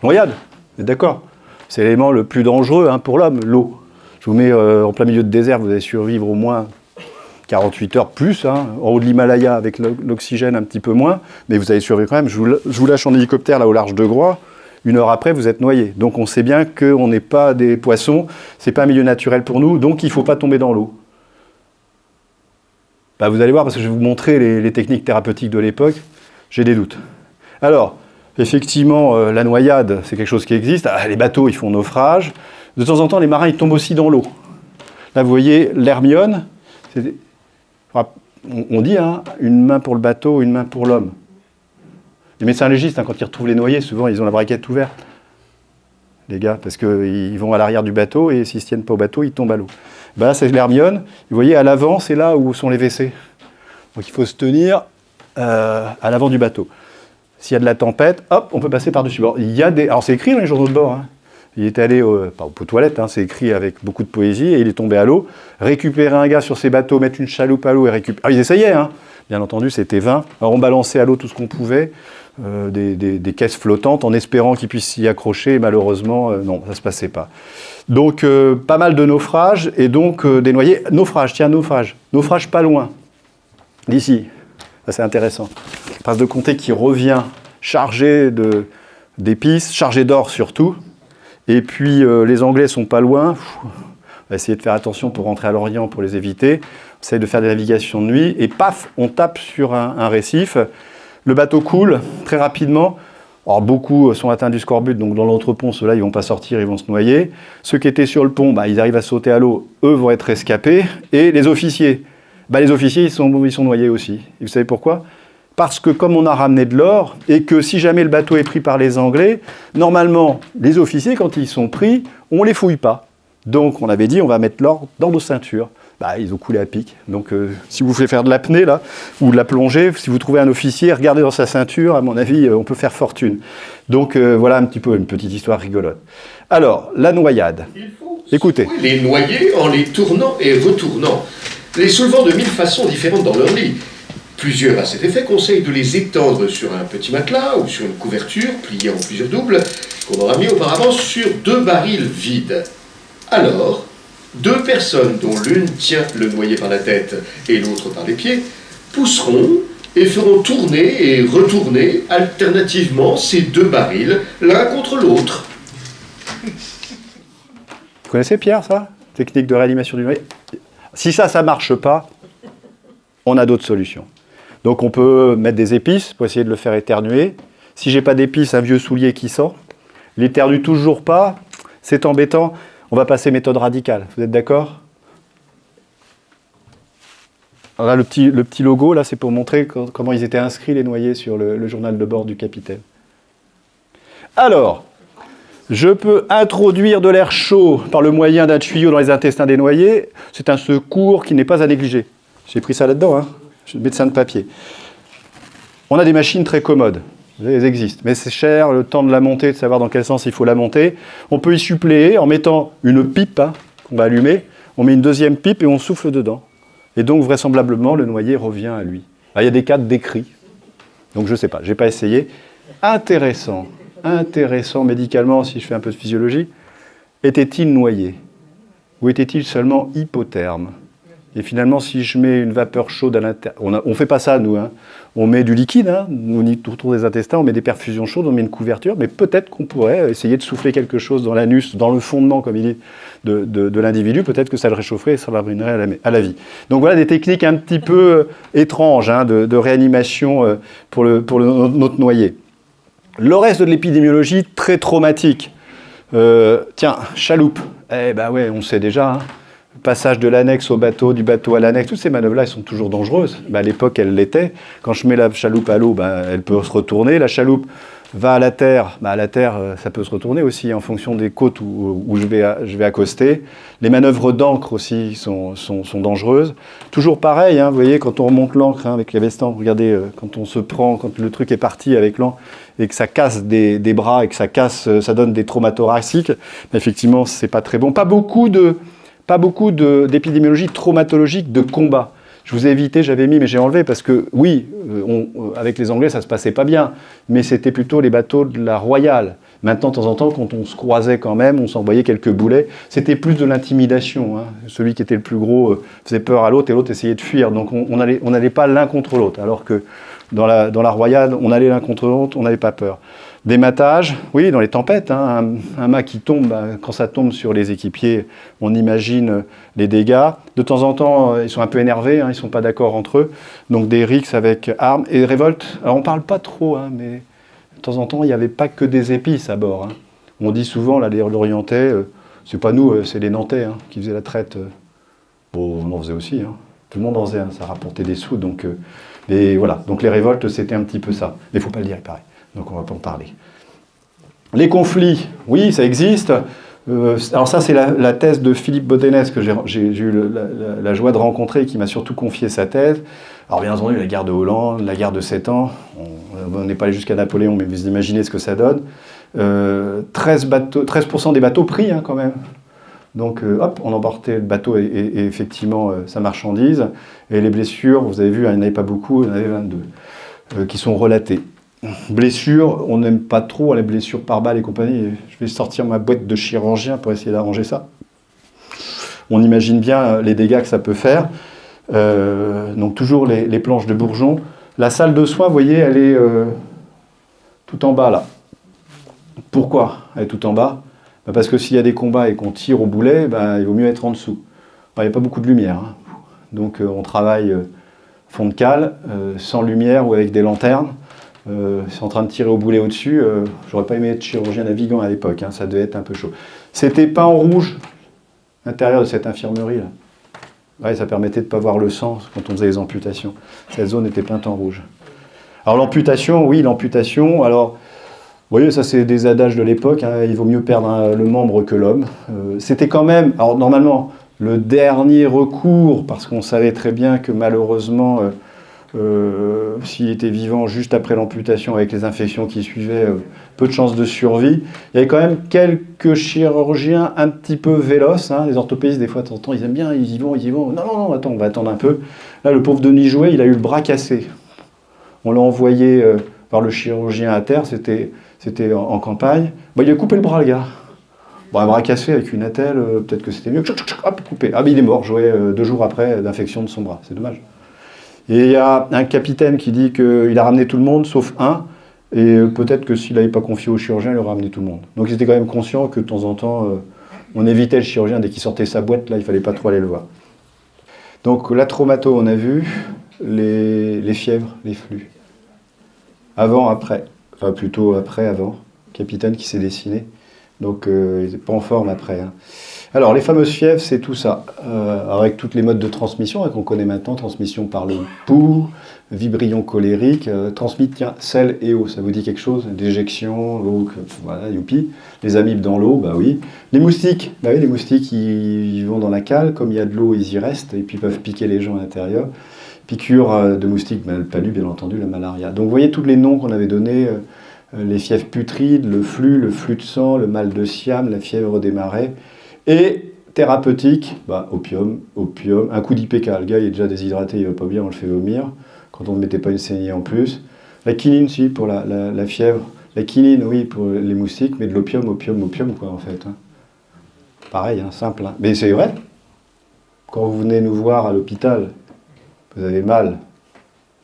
S1: Noyade, vous êtes d'accord? C'est l'élément le plus dangereux pour l'homme, l'eau. Je vous mets en plein milieu de désert, vous allez survivre au moins 48 heures plus, en haut de l'Himalaya avec l'oxygène un petit peu moins, mais vous allez survivre quand même. Je vous lâche en hélicoptère là au large de Groix, 1 heure après vous êtes noyé. Donc on sait bien qu'on n'est pas des poissons, c'est pas un milieu naturel pour nous, donc il ne faut pas tomber dans l'eau. Bah, vous allez voir, parce que je vais vous montrer les techniques thérapeutiques de l'époque, j'ai des doutes. Alors, effectivement, la noyade, c'est quelque chose qui existe. Les bateaux, ils font naufrage. De temps en temps, les marins, ils tombent aussi dans l'eau. Là, vous voyez, l'Hermione, on dit, une main pour le bateau, une main pour l'homme. Les médecins légistes, quand ils retrouvent les noyés, souvent, ils ont la braguette ouverte. Les gars, parce qu'ils vont à l'arrière du bateau, et s'ils ne se tiennent pas au bateau, ils tombent à l'eau. Ben là, c'est l'Hermione. Vous voyez, à l'avant, c'est là où sont les WC. Donc, il faut se tenir à l'avant du bateau. S'il y a de la tempête, hop, on peut passer par-dessus bord. Il y a des... Alors, c'est écrit dans les journaux de bord. Il est allé, pas aux toilettes, c'est écrit avec beaucoup de poésie, et il est tombé à l'eau. Récupérer un gars sur ses bateaux, mettre une chaloupe à l'eau et récupérer... Ah, ils essayaient, bien entendu, c'était vain. Alors, on balançait à l'eau tout ce qu'on pouvait, des caisses flottantes, en espérant qu'ils puissent s'y accrocher, et malheureusement, non, ça ne se passait pas. Donc, pas mal de naufrages, et donc des noyés. Naufrage, naufrage pas loin, d'ici. Ça, c'est intéressant. Prince de Comté qui revient chargé d'épices, chargé d'or surtout. Et puis les Anglais sont pas loin. On va essayer de faire attention pour rentrer à l'Orient pour les éviter. On essaye de faire des navigations de nuit. Et paf, on tape sur un récif. Le bateau coule très rapidement. Alors beaucoup sont atteints du scorbut, donc dans l'entrepont, ceux-là, ils ne vont pas sortir, ils vont se noyer. Ceux qui étaient sur le pont, ils arrivent à sauter à l'eau, eux vont être rescapés. Et les officiers, ils sont noyés aussi. Et vous savez pourquoi ? Parce que comme on a ramené de l'or, et que si jamais le bateau est pris par les Anglais, normalement, les officiers, quand ils sont pris, on ne les fouille pas. Donc on avait dit, on va mettre l'or dans nos ceintures. Ils ont coulé à pic. Donc si vous voulez faire de l'apnée, là, ou de la plongée, si vous trouvez un officier, regardez dans sa ceinture, à mon avis, on peut faire fortune. Donc voilà un petit peu une petite histoire rigolote. Alors, la noyade.
S2: Il faut
S1: écoutez.
S2: Les noyer en les tournant et retournant, les soulevant de 1000 façons différentes dans leur lit. Plusieurs à cet effet conseillent de les étendre sur un petit matelas ou sur une couverture pliée en plusieurs doubles qu'on aura mis auparavant sur 2 barils vides. Alors, 2 personnes, dont l'une tient le noyé par la tête et l'autre par les pieds, pousseront et feront tourner et retourner alternativement ces 2 barils l'un contre l'autre.
S1: Vous connaissez Pierre, ça? Technique de réanimation du noyé. Si ça ne marche pas, on a d'autres solutions. Donc on peut mettre des épices pour essayer de le faire éternuer. Si j'ai pas d'épices, un vieux soulier qui sent. Il éternue toujours pas, c'est embêtant. On va passer méthode radicale. Vous êtes d'accord? Alors là, le petit logo, là, c'est pour montrer comment ils étaient inscrits, les noyés, sur le journal de bord du capitaine. Alors, je peux introduire de l'air chaud par le moyen d'un tuyau dans les intestins des noyés. C'est un secours qui n'est pas à négliger. J'ai pris ça là-dedans, Je suis médecin de papier. On a des machines très commodes. Elles existent. Mais c'est cher, le temps de la monter, de savoir dans quel sens il faut la monter. On peut y suppléer en mettant une pipe qu'on va allumer. On met une deuxième pipe et on souffle dedans. Et donc, vraisemblablement, le noyé revient à lui. Il y a des cas décrits. Donc, je ne sais pas. Je n'ai pas essayé. Intéressant médicalement, si je fais un peu de physiologie. Était-il noyé? Ou était-il seulement hypotherme? Et finalement, si je mets une vapeur chaude à l'intérieur... On ne fait pas ça, nous. On met du liquide, autour des intestins, on met des perfusions chaudes, on met une couverture, mais peut-être qu'on pourrait essayer de souffler quelque chose dans l'anus, dans le fondement, comme il dit, de l'individu. Peut-être que ça le réchaufferait et ça le ramènerait à la vie. Donc voilà des techniques un petit peu étranges de réanimation pour notre noyé. Le reste de l'épidémiologie, très traumatique. Tiens, chaloupe. Ouais, on sait déjà, passage de l'annexe au bateau, du bateau à l'annexe, toutes ces manœuvres-là, elles sont toujours dangereuses. À l'époque, elles l'étaient. Quand je mets la chaloupe à l'eau, elle peut se retourner. La chaloupe, va à la terre, ça peut se retourner aussi en fonction des côtes où je vais accoster. Les manœuvres d'encre aussi sont dangereuses. Toujours pareil, hein, vous voyez, quand on remonte l'ancre avec les vestants, regardez, quand on se prend, quand le truc est parti avec l'ancre et que ça casse des bras et que ça donne des traumathoraciques, effectivement, c'est pas très bon. Pas beaucoup d'épidémiologie traumatologique de combat. Je vous ai évité, j'avais mis, mais j'ai enlevé parce que, oui, avec les Anglais, ça se passait pas bien, mais c'était plutôt les bateaux de la Royale. Maintenant, de temps en temps, quand on se croisait quand même, on s'envoyait quelques boulets. C'était plus de l'intimidation. Hein. Celui qui était le plus gros faisait peur à l'autre et l'autre essayait de fuir. Donc on n'allait pas l'un contre l'autre, alors que dans la Royale, on allait l'un contre l'autre, on n'avait pas peur. Des matages, oui, dans les tempêtes, hein, un mât qui tombe, quand ça tombe sur les équipiers, on imagine les dégâts. De temps en temps, ils sont un peu énervés, hein, ils ne sont pas d'accord entre eux. Donc des rixes avec armes et révoltes. Alors on ne parle pas trop, hein, mais de temps en temps, il n'y avait pas que des épices à bord. Hein. On dit souvent, là, les Lorientais, c'est pas nous, c'est les Nantais hein, qui faisaient la traite. Bon, on en faisait aussi, hein. Tout le monde en faisait, hein, ça rapportait des sous. Donc, voilà. Donc les révoltes, c'était un petit peu ça. Mais il ne faut pas le dire, il paraît. Donc on ne va pas en parler. Les conflits, oui, ça existe. Alors ça, c'est la thèse de Philippe Bodenès que j'ai eu la joie de rencontrer et qui m'a surtout confié sa thèse. Alors bien entendu, la guerre de Hollande, la guerre de 7 ans, on n'est pas allé jusqu'à Napoléon, mais vous imaginez ce que ça donne. 13% des bateaux pris hein, quand même. Donc hop, on emportait le bateau et effectivement sa marchandise. Et les blessures, vous avez vu, il n'y en avait pas beaucoup, il y en avait 22, qui sont relatées. Blessures, on n'aime pas trop les blessures par balle et compagnie. Je vais sortir ma boîte de chirurgien pour essayer d'arranger ça. On imagine bien les dégâts que ça peut faire. Donc toujours les planches de bourgeon. La salle de soins, vous voyez, elle est tout en bas là. Pourquoi elle est tout en bas? Parce que s'il y a des combats et qu'on tire au boulet, il vaut mieux être en dessous. Alors, il n'y a pas beaucoup de lumière. Hein. Donc on travaille fond de cale, sans lumière ou avec des lanternes. C'est en train de tirer au boulet au-dessus. J'aurais pas aimé être chirurgien navigant à l'époque, hein, ça devait être un peu chaud. C'était peint en rouge, l'intérieur de cette infirmerie là. Ouais, ça permettait de ne pas voir le sang quand on faisait les amputations. Cette zone était peinte en rouge. Alors l'amputation, oui, l'amputation, alors, vous voyez, ça c'est des adages de l'époque, hein, il vaut mieux perdre le membre que l'homme. C'était quand même, alors normalement, le dernier recours, parce qu'on savait très bien que malheureusement, s'il était vivant juste après l'amputation avec les infections qui suivaient, peu de chances de survie. Il y avait quand même quelques chirurgiens un petit peu véloces, hein, les orthopédistes des fois de temps en temps, ils aiment bien, ils y vont. Non, attends, on va attendre un peu. Là, le pauvre Denis Jouet, il a eu le bras cassé. On l'a envoyé par le chirurgien à terre, c'était en campagne. Il a coupé le bras, le gars. Un bras cassé avec une attelle, peut-être que c'était mieux. Hop, coupé. Ah, il est mort, Jouet, 2 jours après d'infection de son bras. C'est dommage. Et il y a un capitaine qui dit qu'il a ramené tout le monde, sauf un, et peut-être que s'il n'avait pas confié au chirurgien, il aurait ramené tout le monde. Donc il était quand même conscient que de temps en temps, on évitait le chirurgien dès qu'il sortait sa boîte, là il ne fallait pas trop aller le voir. Donc la traumato, on a vu, les fièvres, les flux. Avant, après, enfin plutôt après, avant, capitaine qui s'est dessiné, donc il n'était pas en forme après. Hein. Alors, les fameuses fièvres, c'est tout ça, avec toutes les modes de transmission qu'on connaît maintenant, transmission par le pouls, vibrion colérique, transmis, tiens, sel et eau, ça vous dit quelque chose? Déjection, l'eau, voilà, youpi. Les amibes dans l'eau, bah oui. Les moustiques, bah oui, les moustiques, ils vont dans la cale, comme il y a de l'eau, ils y restent, et puis ils peuvent piquer les gens à l'intérieur. Piqûre de moustiques, le palu, bien entendu, la malaria. Donc, vous voyez tous les noms qu'on avait donnés, les fièvres putrides, le flux de sang, le mal de Siam, la fièvre des marais. Et thérapeutique, opium, un coup d'IPK, le gars il est déjà déshydraté, il va pas bien, on le fait vomir, quand on ne mettait pas une saignée en plus. La quinine, si, pour la fièvre. La quinine, oui, pour les moustiques, mais de l'opium, quoi, en fait. Hein. Pareil, hein, simple. Hein. Mais c'est vrai, quand vous venez nous voir à l'hôpital, vous avez mal,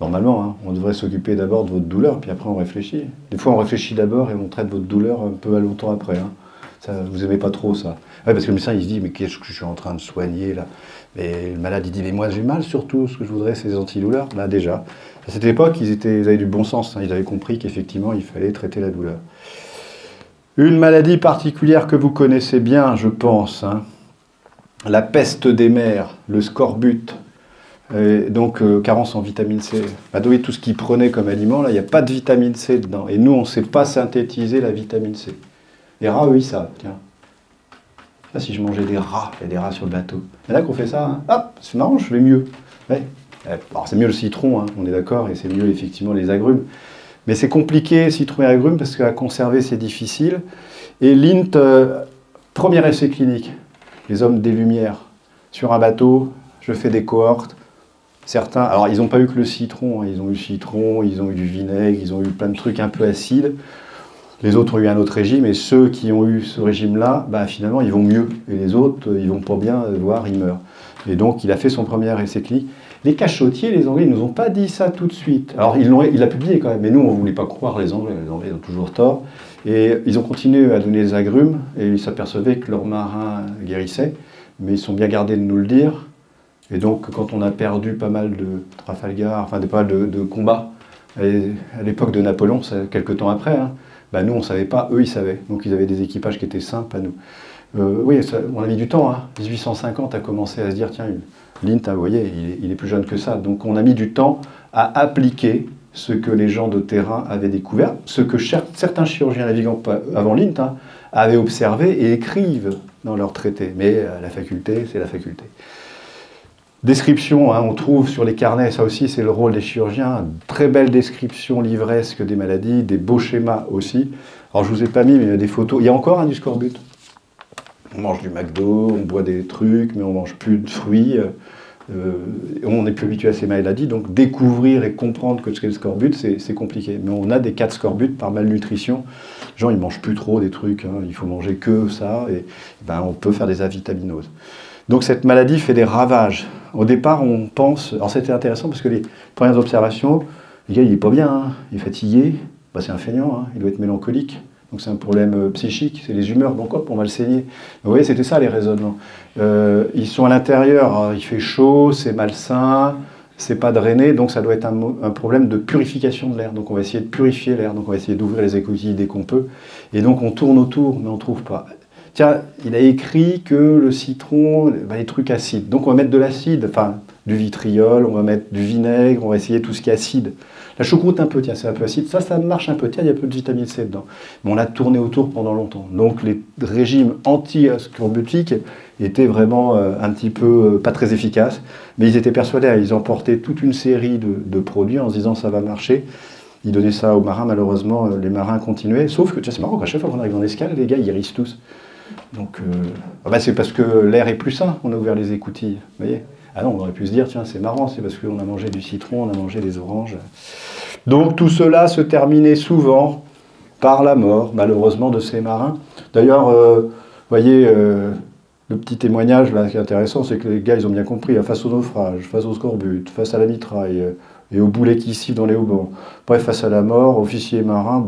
S1: normalement, hein, on devrait s'occuper d'abord de votre douleur, puis après on réfléchit. Des fois on réfléchit d'abord et on traite votre douleur un peu longtemps après. Hein. Ça, vous aimez pas trop ça. Ouais, parce que le médecin il se dit mais qu'est-ce que je suis en train de soigner là? Et le malade il dit mais moi j'ai mal surtout, ce que je voudrais c'est des antidouleurs. Là déjà, à cette époque ils avaient du bon sens, hein, ils avaient compris qu'effectivement il fallait traiter la douleur. Une maladie particulière que vous connaissez bien je pense, hein, la peste des mers, le scorbut. Et donc, carence en vitamine C. Badouri, tout ce qu'il prenait comme aliment, là, il n'y a pas de vitamine C dedans. Et nous, on ne sait pas synthétiser la vitamine C. Les rats, eux, ils savent, tiens. Là, si je mangeais des rats, il y a des rats sur le bateau. Il y en a qui ont fait ça, hein. Ah, c'est marrant, je vais mieux. Ouais. Alors, c'est mieux le citron, hein, on est d'accord, et c'est mieux, effectivement, les agrumes. Mais c'est compliqué, citron et agrumes, parce qu'à conserver, c'est difficile. Et l'INT, premier essai clinique, les hommes des Lumières, sur un bateau, je fais des cohortes. Certains, alors ils n'ont pas eu que le citron, hein, ils ont eu citron, ils ont eu du vinaigre, ils ont eu plein de trucs un peu acides. Les autres ont eu un autre régime, et ceux qui ont eu ce régime-là, bah, finalement, ils vont mieux. Et les autres, ils vont pas bien, voire ils meurent. Et donc, il a fait son premier essai clinique. Les cachotiers, les Anglais, ils nous ont pas dit ça tout de suite. Alors, il l'a publié quand même, mais nous, on ne voulait pas croire les Anglais. Les Anglais ont toujours tort. Et ils ont continué à donner les agrumes, et ils s'apercevaient que leurs marins guérissaient, mais ils sont bien gardés de nous le dire. Et donc, quand on a perdu pas mal de Trafalgar, enfin, pas mal de combats, à l'époque de Napoléon, quelques temps après, hein, bah, nous, on ne savait pas, eux, ils savaient. Donc, ils avaient des équipages qui étaient simples à nous. Oui, on a mis du temps. Hein. 1850 a commencé à se dire, tiens, l'INT, vous voyez, il est plus jeune que ça. Donc, on a mis du temps à appliquer ce que les gens de terrain avaient découvert, ce que certains chirurgiens navigants avant l'INT hein, avaient observé et écrivent dans leurs traités. Mais la faculté, c'est la faculté. Description, hein, on trouve sur les carnets, ça aussi c'est le rôle des chirurgiens, très belle description livresque des maladies, des beaux schémas aussi. Alors je ne vous ai pas mis, mais il y a des photos. Il y a encore du scorbut. On mange du McDo, on boit des trucs, mais on ne mange plus de fruits. On n'est plus habitué à ces maladies, donc découvrir et comprendre que ce qu'est le scorbut, c'est compliqué. Mais on a des cas de scorbut par malnutrition. Les gens, ils ne mangent plus trop des trucs, hein, il faut manger que ça, et ben, on peut faire des avitaminoses. Donc cette maladie fait des ravages. Au départ, on pense... Alors c'était intéressant parce que les premières observations, le gars, il n'est pas bien, hein, il est fatigué, bah, c'est un feignant, hein, il doit être mélancolique. Donc c'est un problème psychique, c'est les humeurs, donc hop, on va le saigner. Vous voyez, c'était ça les raisonnements. Ils sont à l'intérieur, il fait chaud, c'est malsain, c'est pas drainé, donc ça doit être un problème de purification de l'air. Donc on va essayer de purifier l'air, donc on va essayer d'ouvrir les écoutilles dès qu'on peut. Et donc on tourne autour, mais on ne trouve pas. Tiens, il a écrit que le citron, les trucs acides. Donc on va mettre de l'acide, enfin du vitriol, on va mettre du vinaigre, on va essayer tout ce qui est acide. La choucroute un peu, tiens, c'est un peu acide. Ça marche un peu, tiens, il y a un peu de vitamine C dedans. Mais on a tourné autour pendant longtemps. Donc les régimes anti-scorbutiques étaient vraiment un petit peu pas très efficaces. Mais ils étaient persuadés, ils emportaient toute une série de produits en se disant ça va marcher. Ils donnaient ça aux marins, malheureusement, les marins continuaient. Sauf que, tiens, c'est marrant, à chaque fois qu'on arrive en escale, les gars, ils hérissent tous. Donc, c'est parce que l'air est plus sain, on a ouvert les écoutilles, vous voyez. Ah non, on aurait pu se dire, tiens, c'est marrant, c'est parce qu'on a mangé du citron, on a mangé des oranges. Donc tout cela se terminait souvent par la mort, malheureusement, de ces marins. D'ailleurs, vous voyez, le petit témoignage là qui est intéressant, c'est que les gars, ils ont bien compris, face au naufrage, face au scorbut, face à la mitraille, et au boulet qui siffle dans les haubans. Bref, face à la mort, officier marin,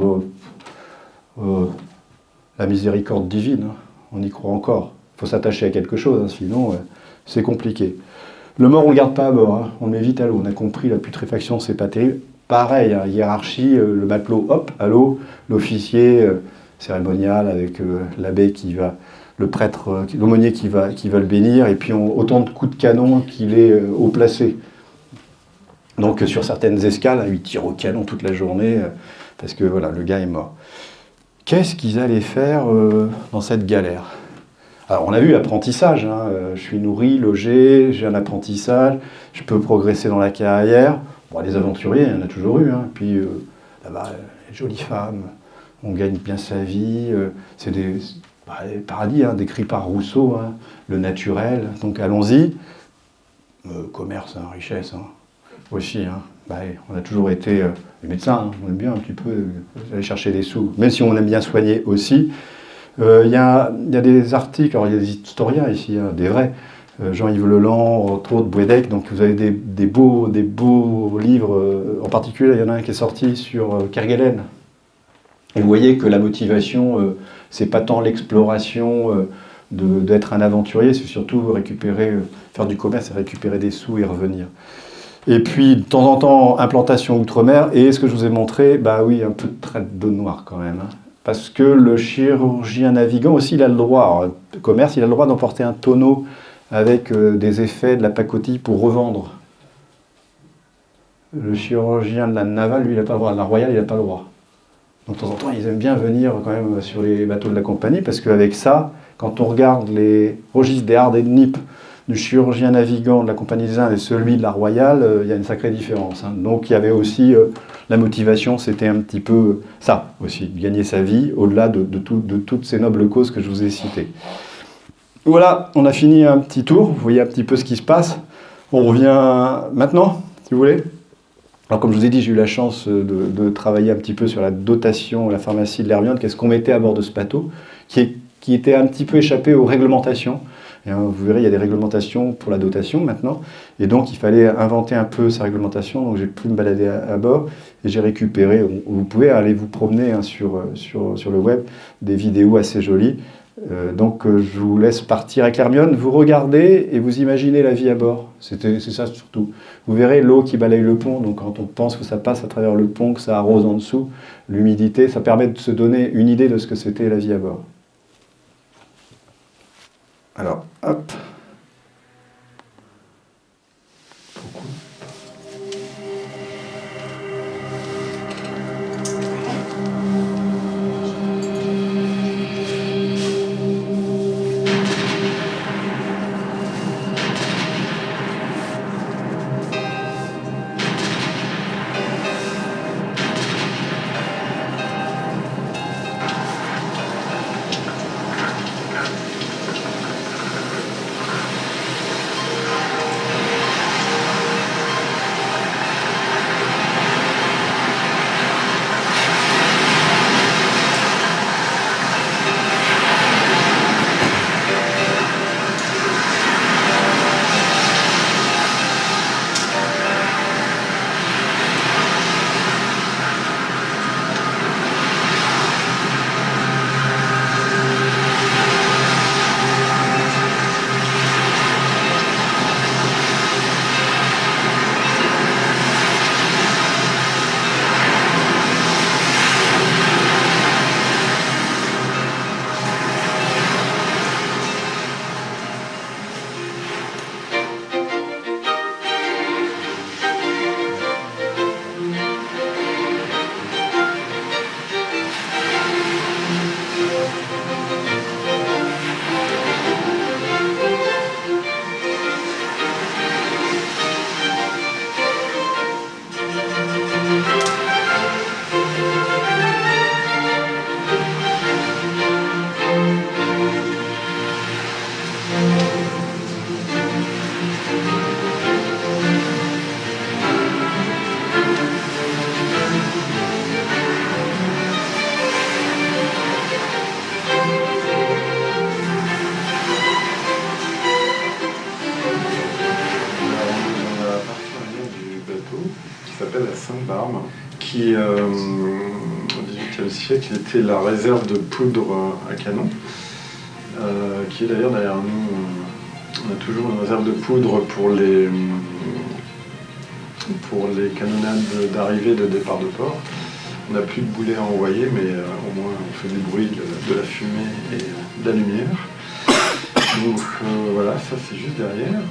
S1: la miséricorde divine, hein. On y croit encore. Il faut s'attacher à quelque chose, hein, sinon c'est compliqué. Le mort, on ne le garde pas à bord, hein. On le met vite à l'eau. On a compris, la putréfaction, c'est pas terrible. Pareil, hein, hiérarchie, le matelot, hop, à l'eau, l'officier cérémonial avec l'abbé qui va, le prêtre, l'aumônier qui va le bénir, et puis autant de coups de canon qu'il est haut placé. Donc sur certaines escales, il tire au canon toute la journée, parce que voilà, le gars est mort. Qu'est-ce qu'ils allaient faire dans cette galère? Alors on a vu apprentissage, hein, je suis nourri, logé, j'ai un apprentissage, je peux progresser dans la carrière. Bon, les aventuriers, il y en a toujours eu, hein. Puis là-bas, les jolies femmes, on gagne bien sa vie, c'est des paradis, hein, décrits par Rousseau, hein, le naturel, donc allons-y. Commerce, hein, richesse, hein, aussi, hein. On a toujours été les médecins, hein, on aime bien un petit peu aller chercher des sous, même si on aime bien soigner aussi. Il y a des articles, alors il y a des historiens ici, hein, des vrais, Jean-Yves Leland, entre autres, Bouédec, donc vous avez des beaux livres, en particulier il y en a un qui est sorti sur Kerguelen. Et vous voyez que la motivation, c'est pas tant l'exploration d'être un aventurier, c'est surtout récupérer, faire du commerce et récupérer des sous et revenir. Et puis, de temps en temps, implantation outre-mer. Et ce que je vous ai montré, oui, un peu de traite d'eau noire quand même. Hein. Parce que le chirurgien navigant aussi, il a le droit, commerce, il a le droit d'emporter un tonneau avec des effets de la pacotille pour revendre. Le chirurgien de la navale, lui, il n'a pas le droit. La royale, il n'a pas le droit. Donc, de temps en temps, ils aiment bien venir quand même sur les bateaux de la compagnie, parce qu'avec ça, quand on regarde les registres des Hardes et de Nip, du chirurgien navigant de la Compagnie des Indes et celui de la Royale, il y a une sacrée différence. Hein. Donc il y avait aussi la motivation, c'était un petit peu ça aussi, gagner sa vie au-delà de toutes ces nobles causes que je vous ai citées. Voilà, on a fini un petit tour, vous voyez un petit peu ce qui se passe. On revient maintenant, si vous voulez. Alors comme je vous ai dit, j'ai eu la chance de travailler un petit peu sur la dotation, la pharmacie de l'Hermione, qu'est-ce qu'on mettait à bord de ce bateau, qui était un petit peu échappé aux réglementations. Et, vous verrez, il y a des réglementations pour la dotation maintenant, et donc il fallait inventer un peu ces réglementations, donc j'ai pu me balader à bord, et j'ai récupéré, vous pouvez aller vous promener hein, sur le web, des vidéos assez jolies. Donc je vous laisse partir avec l'Hermione, vous regardez et vous imaginez la vie à bord, c'est ça surtout. Vous verrez l'eau qui balaye le pont, donc quand on pense que ça passe à travers le pont, que ça arrose en dessous, l'humidité, ça permet de se donner une idée de ce que c'était la vie à bord. Alors, hop.
S3: Qui, au XVIIIe siècle, était la réserve de poudre à canon, qui est d'ailleurs derrière nous. On a toujours une réserve de poudre pour les canonnades d'arrivée et de départ de port. On n'a plus de boulets à envoyer, mais au moins on fait du bruit, de la fumée et de la lumière. Donc voilà, ça c'est juste derrière.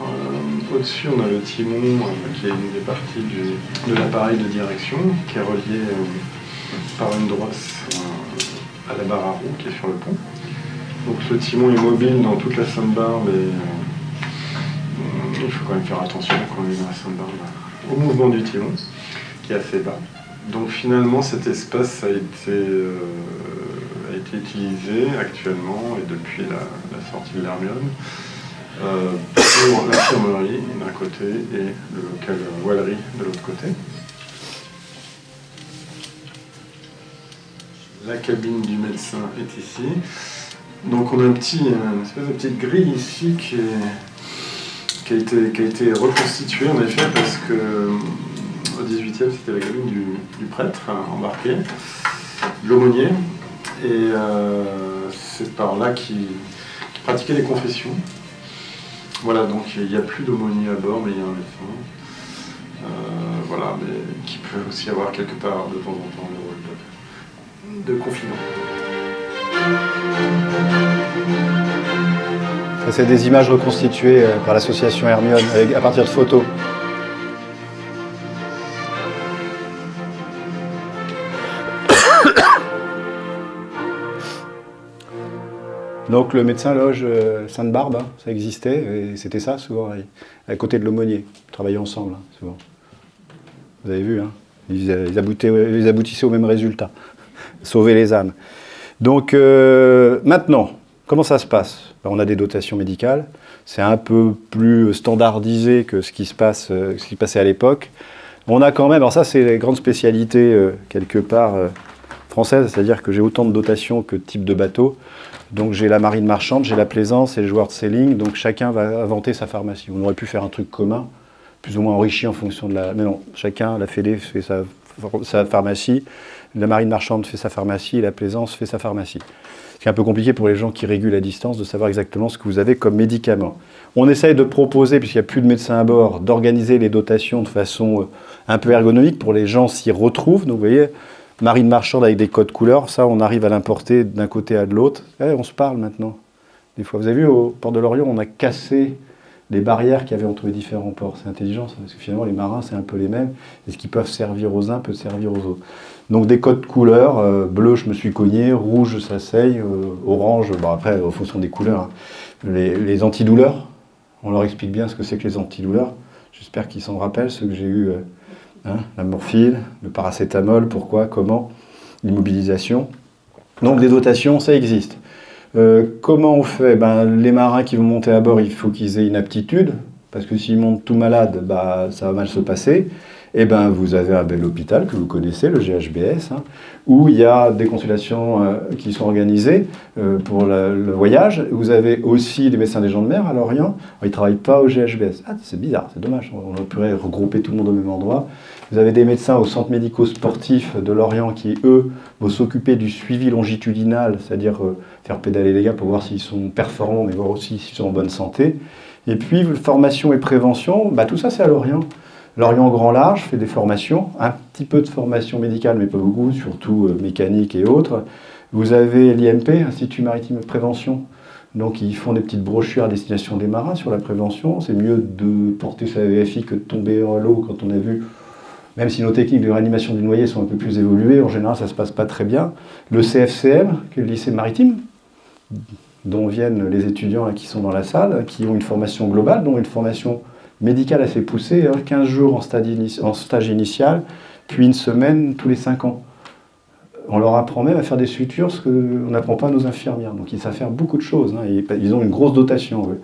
S3: Au-dessus, on a le timon qui est une des parties de l'appareil de direction qui est relié par une drosse à la barre à roue qui est sur le pont. Donc le timon est mobile dans toute la sandbar, mais il faut quand même faire attention quand on est dans la sandbar au mouvement du timon qui est assez bas. Donc finalement, cet espace a été utilisé actuellement et depuis la sortie de l'Hermione pour l'infirmerie d'un côté et le local voilerie de l'autre côté. La cabine du médecin est ici. Donc on a une espèce de petite grille ici qui a été reconstituée en effet parce que au XVIIIe c'était la cabine du prêtre embarqué, de l'aumônier. Et c'est par là qu'il pratiquait les confessions. Voilà, donc il n'y a plus d'aumônier à bord, mais il y a un médecin. Voilà, mais qui peut aussi avoir quelque part de temps en temps le rôle de confident.
S1: C'est des images reconstituées par l'association Hermione à partir de photos. Donc le médecin loge Sainte-Barbe, hein, ça existait, et c'était ça souvent, à côté de l'aumônier. Ils travaillaient ensemble, hein, souvent. Vous avez vu, hein, ils aboutissaient au même résultat. Sauver les âmes. Donc maintenant, comment ça se passe? On a des dotations médicales, c'est un peu plus standardisé que ce qui passait à l'époque. On a quand même, alors ça c'est les grandes spécialités quelque part françaises, c'est-à-dire que j'ai autant de dotations que de types de bateaux. Donc j'ai la marine marchande, j'ai la plaisance et le joueur de sailing, donc chacun va inventer sa pharmacie. On aurait pu faire un truc commun, plus ou moins enrichi en fonction de la... Mais non, chacun, la Fédé fait sa pharmacie, la marine marchande fait sa pharmacie et la plaisance fait sa pharmacie. C'est un peu compliqué pour les gens qui régulent à distance de savoir exactement ce que vous avez comme médicament. On essaye de proposer, puisqu'il n'y a plus de médecins à bord, d'organiser les dotations de façon un peu ergonomique pour les gens s'y retrouvent. Donc vous voyez, marine marchande avec des codes couleurs, ça on arrive à l'importer d'un côté à de l'autre. On se parle maintenant. Des fois, vous avez vu, au port de Lorient, on a cassé les barrières qu'il y avait entre les différents ports. C'est intelligent, ça, parce que finalement les marins c'est un peu les mêmes, et ce qui peuvent servir aux uns peut servir aux autres. Donc des codes couleurs, bleu je me suis cogné, rouge ça saigne, orange, bon après en fonction des couleurs, hein. Les antidouleurs, on leur explique bien ce que c'est que les antidouleurs, j'espère qu'ils s'en rappellent, ceux que j'ai eu, hein, la morphine, le paracétamol, pourquoi, comment, l'immobilisation. Donc des dotations, ça existe. Comment on fait? Les marins qui vont monter à bord, il faut qu'ils aient une aptitude, parce que s'ils montent tout malades, ça va mal se passer. Et vous avez un bel hôpital que vous connaissez, le GHBS, hein, où il y a des consultations qui sont organisées pour le voyage. Vous avez aussi des médecins des gens de mer à Lorient. Alors, ils ne travaillent pas au GHBS. Ah, c'est bizarre, c'est dommage, on pourrait regrouper tout le monde au même endroit. Vous avez des médecins au centre médico-sportif de Lorient qui, eux, vont s'occuper du suivi longitudinal, c'est-à-dire faire pédaler les gars pour voir s'ils sont performants, mais voir aussi s'ils sont en bonne santé. Et puis, formation et prévention, tout ça c'est à Lorient. Lorient Grand Large fait des formations, un petit peu de formation médicale, mais pas beaucoup, surtout mécanique et autres. Vous avez l'IMP, Institut Maritime de Prévention. Donc ils font des petites brochures à destination des marins sur la prévention. C'est mieux de porter sa VFI que de tomber à l'eau quand on a vu, même si nos techniques de réanimation du noyé sont un peu plus évoluées, en général ça ne se passe pas très bien. Le CFCM, qui est le lycée maritime, dont viennent les étudiants là, qui sont dans la salle, qui ont une formation globale, dont une formation médicale assez poussée, 15 jours en stage initial, puis une semaine tous les 5 ans. On leur apprend même à faire des sutures, ce qu'on n'apprend pas à nos infirmières. Donc ils savent faire beaucoup de choses, hein. Ils ont une grosse dotation. Ouais.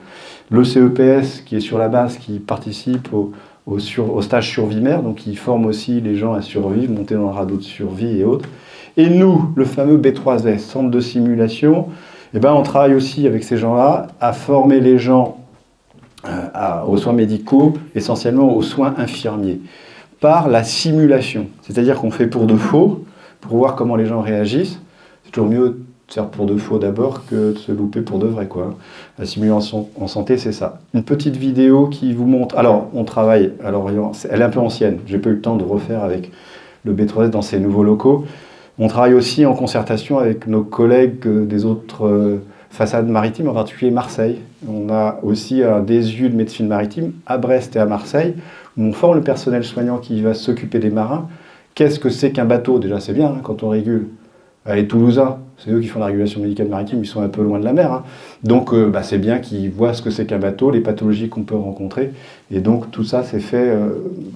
S1: Le CEPS, qui est sur la base, qui participe au stage survie-mer, donc ils forment aussi les gens à survivre, monter dans le radeau de survie et autres. Et nous, le fameux B3S, centre de simulation, on travaille aussi avec ces gens-là à former les gens aux soins médicaux, essentiellement aux soins infirmiers, par la simulation. C'est-à-dire qu'on fait pour de faux, pour voir comment les gens réagissent. C'est toujours mieux de faire pour de faux d'abord que de se louper pour de vrai, quoi. La simulation en santé, c'est ça. Une petite vidéo qui vous montre... Alors, on travaille à Lorient, elle est un peu ancienne, j'ai pas eu le temps de refaire avec le B3S dans ces nouveaux locaux. On travaille aussi en concertation avec nos collègues des autres façades maritimes, en particulier Marseille. On a aussi un DSU de médecine maritime à Brest et à Marseille, où on forme le personnel soignant qui va s'occuper des marins. Qu'est-ce que c'est qu'un bateau? Déjà, c'est bien, hein, quand on régule. Les Toulousains, c'est eux qui font la régulation médicale maritime, ils sont un peu loin de la mer. Hein. Donc, c'est bien qu'ils voient ce que c'est qu'un bateau, les pathologies qu'on peut rencontrer. Et donc, tout ça, c'est fait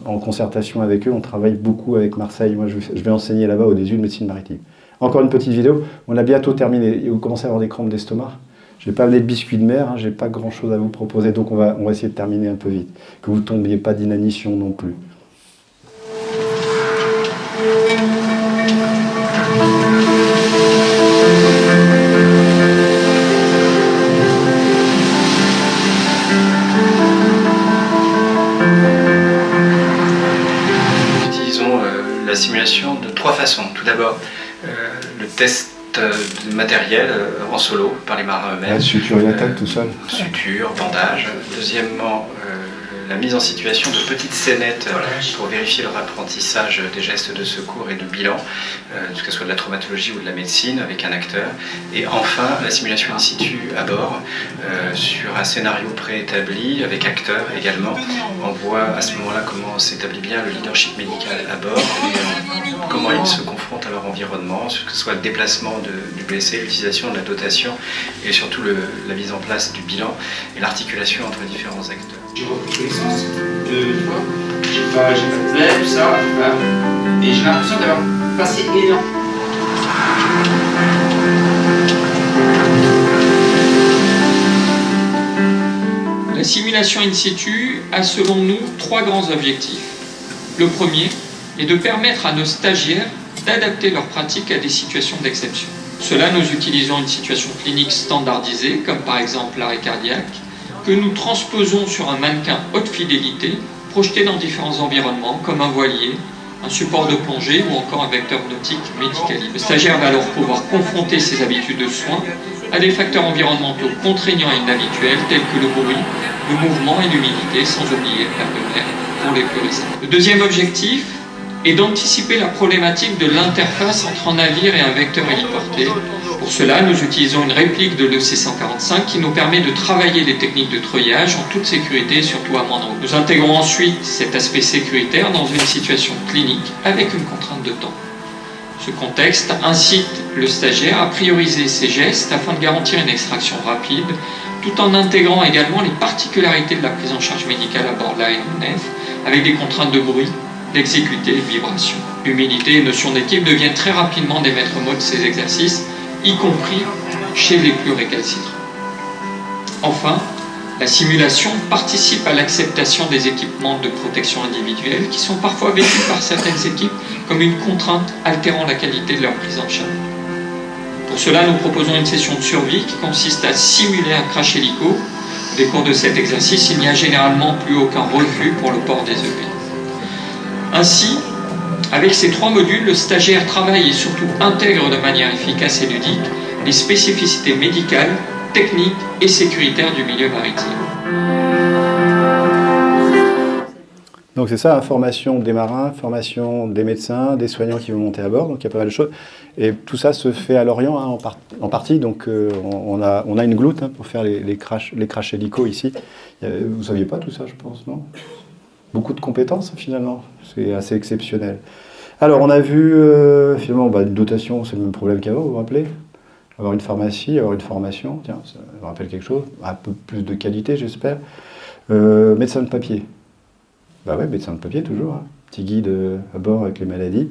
S1: en concertation avec eux. On travaille beaucoup avec Marseille. Moi, je vais enseigner là-bas au DSU de médecine maritime. Encore une petite vidéo. On a bientôt terminé. Vous commencez à avoir des crampes d'estomac. Je n'ai pas amené de biscuits de mer, hein, je n'ai pas grand-chose à vous proposer. Donc, on va essayer de terminer un peu vite. Que vous ne tombiez pas d'inanition non plus.
S4: La simulation de 3 façons. Tout d'abord, le test de matériel en solo par les marins eux-mêmes.
S1: Suture et attaque tout seul.
S4: Suture, bandage. Deuxièmement, la mise en situation de petites scénettes pour vérifier leur apprentissage des gestes de secours et de bilan, que ce soit de la traumatologie ou de la médecine avec un acteur. Et enfin, la simulation in situ à bord sur un scénario préétabli avec acteur également. On voit à ce moment-là comment s'établit bien le leadership médical à bord et comment il se confronte à leur environnement, que ce soit le déplacement du blessé, l'utilisation de la dotation et surtout la mise en place du bilan et l'articulation entre différents acteurs.
S5: J'ai repris connaissance de toi, j'ai pas de plaie, tout ça, et j'ai l'impression d'avoir passé énorme.
S6: La simulation in situ a selon nous 3 grands objectifs. Le premier est de permettre à nos stagiaires d'adapter leurs pratiques à des situations d'exception. Cela, nous utilisons une situation clinique standardisée, comme par exemple l'arrêt cardiaque, que nous transposons sur un mannequin haute fidélité, projeté dans différents environnements, comme un voilier, un support de plongée ou encore un vecteur nautique médicalisé. Le stagiaire va alors pouvoir confronter ses habitudes de soins à des facteurs environnementaux contraignants et inhabituels tels que le bruit, le mouvement et l'humidité, sans oublier la perte de l'air pour les plus récents. Le deuxième objectif est d'anticiper la problématique de l'interface entre un navire et un vecteur héliporté. Pour cela, nous utilisons une réplique de l'EC-145 qui nous permet de travailler les techniques de treuillage en toute sécurité et surtout à moindre coût. Nous intégrons ensuite cet aspect sécuritaire dans une situation clinique avec une contrainte de temps. Ce contexte incite le stagiaire à prioriser ses gestes afin de garantir une extraction rapide, tout en intégrant également les particularités de la prise en charge médicale à bord de l'aéronef, avec des contraintes de bruit, d'exécuter et de vibration. L'humilité et notion d'équipe deviennent très rapidement des maîtres mots de ces exercices, y compris chez les plus récalcitrants. Enfin, la simulation participe à l'acceptation des équipements de protection individuelle qui sont parfois vécus par certaines équipes comme une contrainte altérant la qualité de leur prise en charge. Pour cela, nous proposons une session de survie qui consiste à simuler un crash hélico. Au décours de cet exercice, il n'y a généralement plus aucun refus pour le port des EPI. Ainsi, avec ces 3 modules, le stagiaire travaille et surtout intègre de manière efficace et ludique les spécificités médicales, techniques et sécuritaires du milieu maritime.
S1: Donc c'est ça, formation des marins, formation des médecins, des soignants qui vont monter à bord, donc il y a pas mal de choses. Et tout ça se fait à Lorient hein, en partie, donc on a une gloute hein, pour faire les crash hélico ici. Vous ne saviez pas tout ça, je pense, non? Beaucoup de compétences finalement, c'est assez exceptionnel. Alors on a vu finalement une dotation, c'est le même problème qu'avant, vous vous rappelez? Avoir une pharmacie, avoir une formation, tiens, ça me rappelle quelque chose, un peu plus de qualité j'espère. Médecin de papier. Bah ouais, médecin de papier toujours, hein. Petit guide à bord avec les maladies.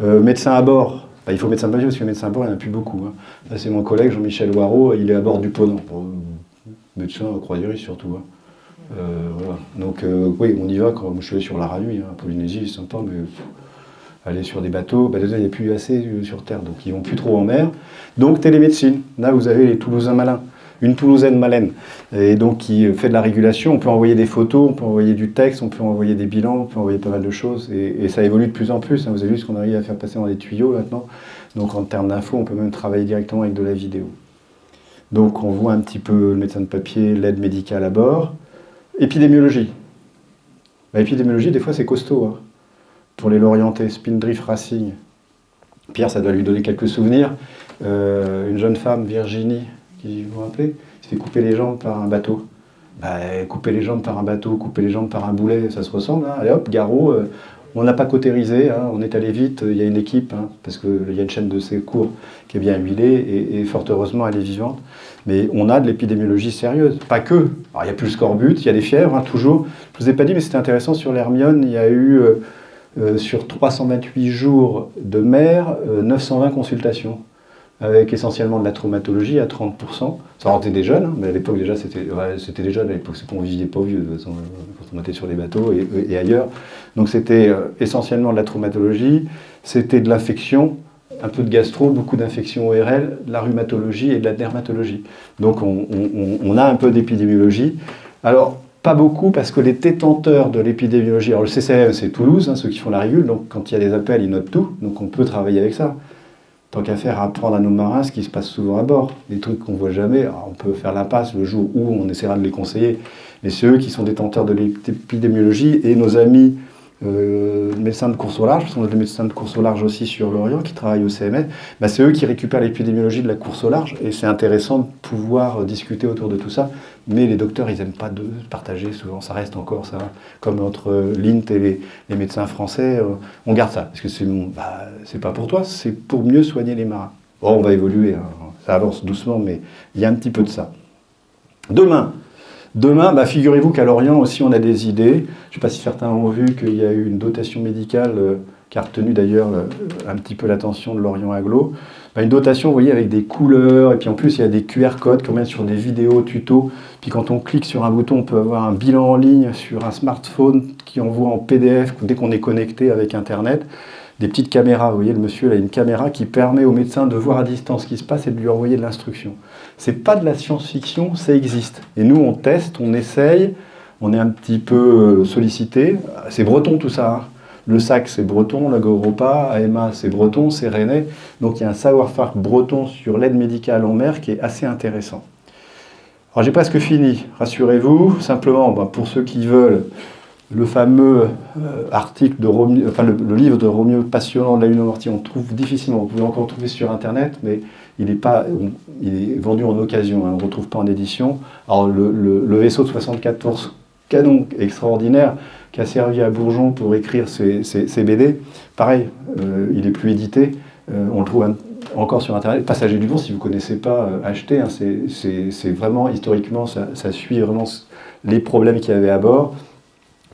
S1: Médecin à bord, il faut médecin de papier parce que médecin à bord il n'y en a plus beaucoup. Hein. Là c'est mon collègue Jean-Michel Waro, il est à bord du Ponant. Médecin croisiériste surtout. Hein. Voilà. Donc oui, on y va quand je suis allé sur la Ranui, hein. Polynésie c'est sympa, mais aller sur des bateaux, déjà il n'y a plus assez sur Terre, donc ils vont plus trop en mer. Donc télémédecine, là vous avez les Toulousains malins. Une Toulousaine malène, et donc qui fait de la régulation. On peut envoyer des photos, on peut envoyer du texte, on peut envoyer des bilans, on peut envoyer pas mal de choses, et ça évolue de plus en plus. Hein. Vous avez vu ce qu'on arrive à faire passer dans les tuyaux maintenant. Donc en termes d'infos, on peut même travailler directement avec de la vidéo. Donc on voit un petit peu le médecin de papier, l'aide médicale à bord. Épidémiologie. Épidémiologie, des fois c'est costaud, hein. Pour les Lorientais, Spindrift Racing. Pierre, ça doit lui donner quelques souvenirs. Une jeune femme, Virginie, qui vous rappelez, il se fait couper les jambes par un bateau. Couper les jambes par un bateau, couper les jambes par un boulet, ça se ressemble. Hein. Allez hop, garrot, on n'a pas cautérisé, hein, on est allé vite, il y a une équipe, hein, parce qu'il y a une chaîne de secours qui est bien huilée, et fort heureusement elle est vivante. Mais on a de l'épidémiologie sérieuse, pas que. Alors il n'y a plus le scorbut, il y a des fièvres, hein, toujours. Je ne vous ai pas dit, mais c'était intéressant, sur l'Hermione, il y a eu, sur 328 jours de mer, 920 consultations, avec essentiellement de la traumatologie à 30%. Ça rentait des jeunes, hein, mais à l'époque déjà c'était des jeunes, à l'époque c'est qu'on vivait pas vieux de toute façon, quand on était sur les bateaux et ailleurs. Donc c'était essentiellement de la traumatologie, c'était de l'infection, un peu de gastro, beaucoup d'infections ORL, de la rhumatologie et de la dermatologie. Donc on a un peu d'épidémiologie. Alors pas beaucoup parce que les détenteurs de l'épidémiologie, alors le CCM c'est Toulouse, hein, ceux qui font la régule, donc quand il y a des appels ils notent tout, donc on peut travailler avec ça. Tant qu'à faire, apprendre à nos marins ce qui se passe souvent à bord. Des trucs qu'on ne voit jamais, alors on peut faire l'impasse le jour où on essaiera de les conseiller. Mais c'est eux qui sont détenteurs de l'épidémiologie, et nos amis médecins de course au large, parce qu'on a des médecins de course au large aussi sur l'Orient qui travaillent au CMS, bah, c'est eux qui récupèrent l'épidémiologie de la course au large, et c'est intéressant de pouvoir discuter autour de tout ça, mais les docteurs, ils n'aiment pas de partager, souvent ça reste encore ça, comme entre l'INT et les médecins français, on garde ça, parce que c'est pas pour toi, c'est pour mieux soigner les marins. Bon, on va évoluer, hein, ça avance doucement, mais il y a un petit peu de ça. Demain, bah, figurez-vous qu'à Lorient aussi, on a des idées. Je ne sais pas si certains ont vu qu'il y a eu une dotation médicale qui a retenu d'ailleurs un petit peu l'attention de Lorient Agglo. Bah, une dotation, vous voyez, avec des couleurs, et puis en plus, il y a des QR codes qu'on met sur des vidéos, tutos. Puis quand on clique sur un bouton, on peut avoir un bilan en ligne sur un smartphone qui envoie en PDF dès qu'on est connecté avec Internet. Des petites caméras, vous voyez, le monsieur il a une caméra qui permet au médecin de voir à distance ce qui se passe et de lui envoyer de l'instruction. C'est pas de la science-fiction, ça existe. Et nous, on teste, on essaye, on est un petit peu sollicité. C'est breton tout ça, hein. Le SAC, c'est breton, l'Agoropa, AMA, c'est breton, c'est rennais. Donc il y a un savoir-faire breton sur l'aide médicale en mer qui est assez intéressant. Alors j'ai presque fini, rassurez-vous. Simplement, bah, pour ceux qui veulent, le fameux article de Romieu, enfin le livre de Romieu passionnant de la Lune Mortier, on trouve difficilement, vous pouvez encore le trouver sur Internet, mais il est vendu en occasion, hein, on ne le retrouve pas en édition. Alors le vaisseau de 74 canons extraordinaire qui a servi à Bourgeon pour écrire ses BD, pareil, il n'est plus édité, on le trouve encore sur Internet. Passager du Vent, si vous ne connaissez pas, achetez, hein, c'est vraiment, historiquement, ça suit vraiment les problèmes qu'il y avait à bord.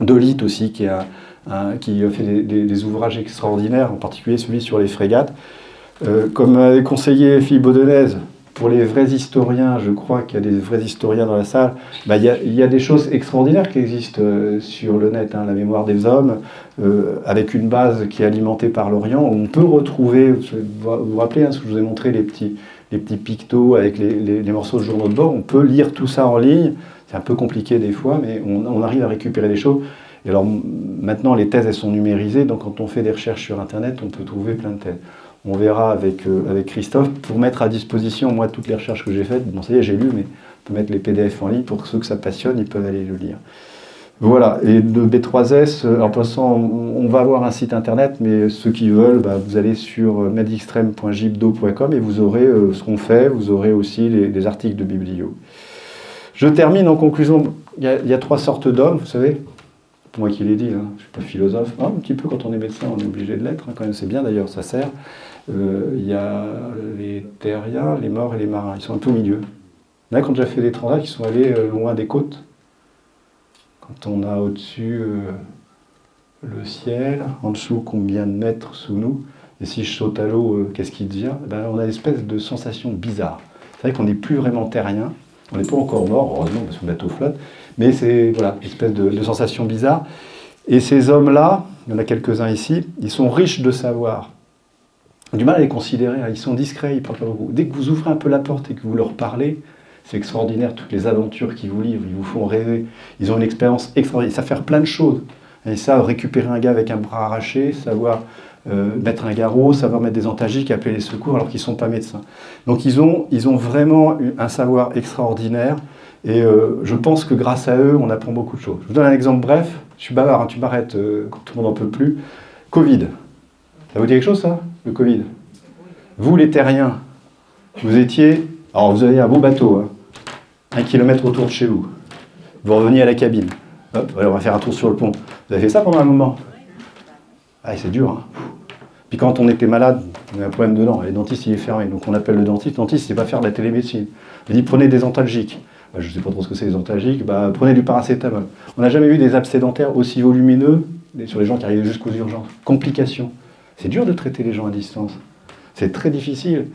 S1: Dolite aussi, qui a fait des ouvrages extraordinaires, en particulier celui sur les frégates. Comme avait conseillé Philippe Baudenaise, pour les vrais historiens, je crois qu'il y a des vrais historiens dans la salle, bah, il y a des choses extraordinaires qui existent sur le net, hein, la mémoire des hommes, avec une base qui est alimentée par l'Orient. On peut retrouver, vous vous rappelez, hein, ce que je vous ai montré, les petits pictos avec les morceaux de journaux de bord, on peut lire tout ça en ligne. C'est un peu compliqué des fois, mais on arrive à récupérer des choses. Et alors maintenant, les thèses, elles sont numérisées, donc quand on fait des recherches sur Internet, on peut trouver plein de thèses. On verra avec Christophe, pour mettre à disposition, moi, toutes les recherches que j'ai faites, bon, ça y est, j'ai lu, mais on peut mettre les PDF en ligne, pour ceux que ça passionne, ils peuvent aller le lire. Voilà, et de B3S, en passant, on va avoir un site Internet, mais ceux qui veulent, bah, vous allez sur medextreme.gibdo.com et vous aurez ce qu'on fait, vous aurez aussi les articles de biblio. Je termine en conclusion. Il y a 3 sortes d'hommes, vous savez. C'est moi qui l'ai dit, hein. Je ne suis pas philosophe. Ah, un petit peu quand on est médecin, on est obligé de l'être, hein, quand même. C'est bien d'ailleurs, ça sert. Il y a les terriens, les morts et les marins. Ils sont un peu au milieu. Il y en a qui ont déjà fait des transats qui sont allés loin des côtes. Quand on a au-dessus le ciel, en dessous combien de mètres sous nous, et si je saute à l'eau, qu'est-ce qui devient? Ben, on a une espèce de sensation bizarre. C'est vrai qu'on n'est plus vraiment terrien. On n'est pas encore mort, heureusement, parce que le bateau flotte, mais c'est voilà, une espèce de sensation bizarre. Et ces hommes-là, il y en a quelques-uns ici, ils sont riches de savoir. On a du mal à les considérer, hein. Ils sont discrets, ils parlent pas beaucoup. Dès que vous ouvrez un peu la porte et que vous leur parlez, c'est extraordinaire, toutes les aventures qu'ils vous livrent, ils vous font rêver. Ils ont une expérience extraordinaire, ils savent faire plein de choses. Ils savent récupérer un gars avec un bras arraché, savoir mettre un garrot, savoir mettre des antalgiques, appeler les secours alors qu'ils ne sont pas médecins. Donc ils ont vraiment un savoir extraordinaire et je pense que grâce à eux, on apprend beaucoup de choses. Je vous donne un exemple bref, je suis bavard, hein, tu m'arrêtes quand tout le monde n'en peut plus. Covid, ça vous dit quelque chose ça, le Covid? Vous les terriens, vous aviez un beau bateau, hein, 1 kilomètre autour de chez vous. Vous reveniez à la cabine, hop, allez, on va faire un tour sur le pont. Vous avez fait ça pendant un moment? Ah, c'est dur, hein. Puis quand on était malade, on a un problème de dents, le dentiste il est fermé, donc on appelle le dentiste. Le dentiste, il ne sait pas faire de la télémédecine. Il dit prenez des antalgiques. Je ne sais pas trop ce que c'est les antalgiques, prenez du paracétamol. On n'a jamais eu des abcès dentaires aussi volumineux sur les gens qui arrivaient jusqu'aux urgences. Complications. C'est dur de traiter les gens à distance. C'est très difficile.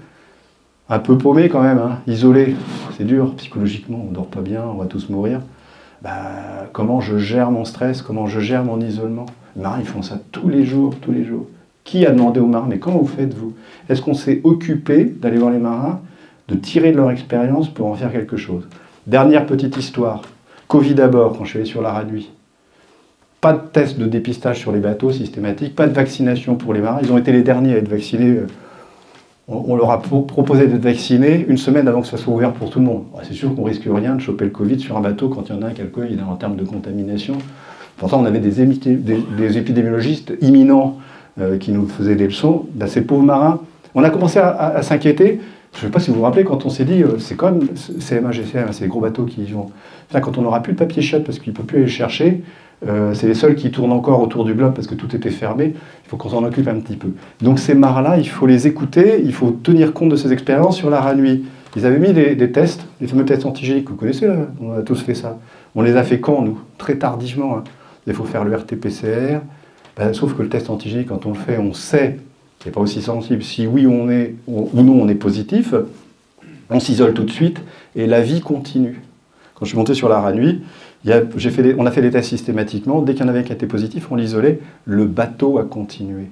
S1: Un peu paumé quand même, hein, isolé. C'est dur, psychologiquement, on ne dort pas bien, on va tous mourir. Comment je gère mon stress, comment je gère mon isolement? Les marins, ils font ça tous les jours, tous les jours. Qui a demandé aux marins, mais comment vous faites, vous? Est-ce qu'on s'est occupé d'aller voir les marins, de tirer de leur expérience pour en faire quelque chose? Dernière petite histoire. Covid à bord, quand je suis allé sur la Radouille. Pas de test de dépistage sur les bateaux systématique, pas de vaccination pour les marins. Ils ont été les derniers à être vaccinés. On leur a proposé d'être vaccinés une semaine avant que ça soit ouvert pour tout le monde. C'est sûr qu'on risque rien de choper le Covid sur un bateau quand il y en a un quelqu'un en termes de contamination. Pourtant, on avait des épidémiologistes imminents qui nous faisaient des leçons. Ben, ces pauvres marins, on a commencé à s'inquiéter. Je ne sais pas si vous vous rappelez, quand on s'est dit, c'est comme CMA, GCM, c'est les gros bateaux qui vont... Là, quand on n'aura plus de papier chiottes parce qu'il ne peut plus aller le chercher, c'est les seuls qui tournent encore autour du globe parce que tout était fermé, il faut qu'on s'en occupe un petit peu. Donc ces marins-là, il faut les écouter, il faut tenir compte de ces expériences sur la Ranui. Ils avaient mis des tests, les fameux tests antigéniques, vous connaissez là, on a tous fait ça. On les a fait quand, nous? Très tardivement. Hein. Il faut faire le RT-PCR, ben, sauf que le test antigénique, quand on le fait, on sait, il n'est pas aussi sensible, si oui ou non on est positif, on s'isole tout de suite, et la vie continue. Quand je suis monté sur la Ranui, on a fait des tests systématiquement, dès qu'il y en avait qui était positif, on l'isolait, le bateau a continué.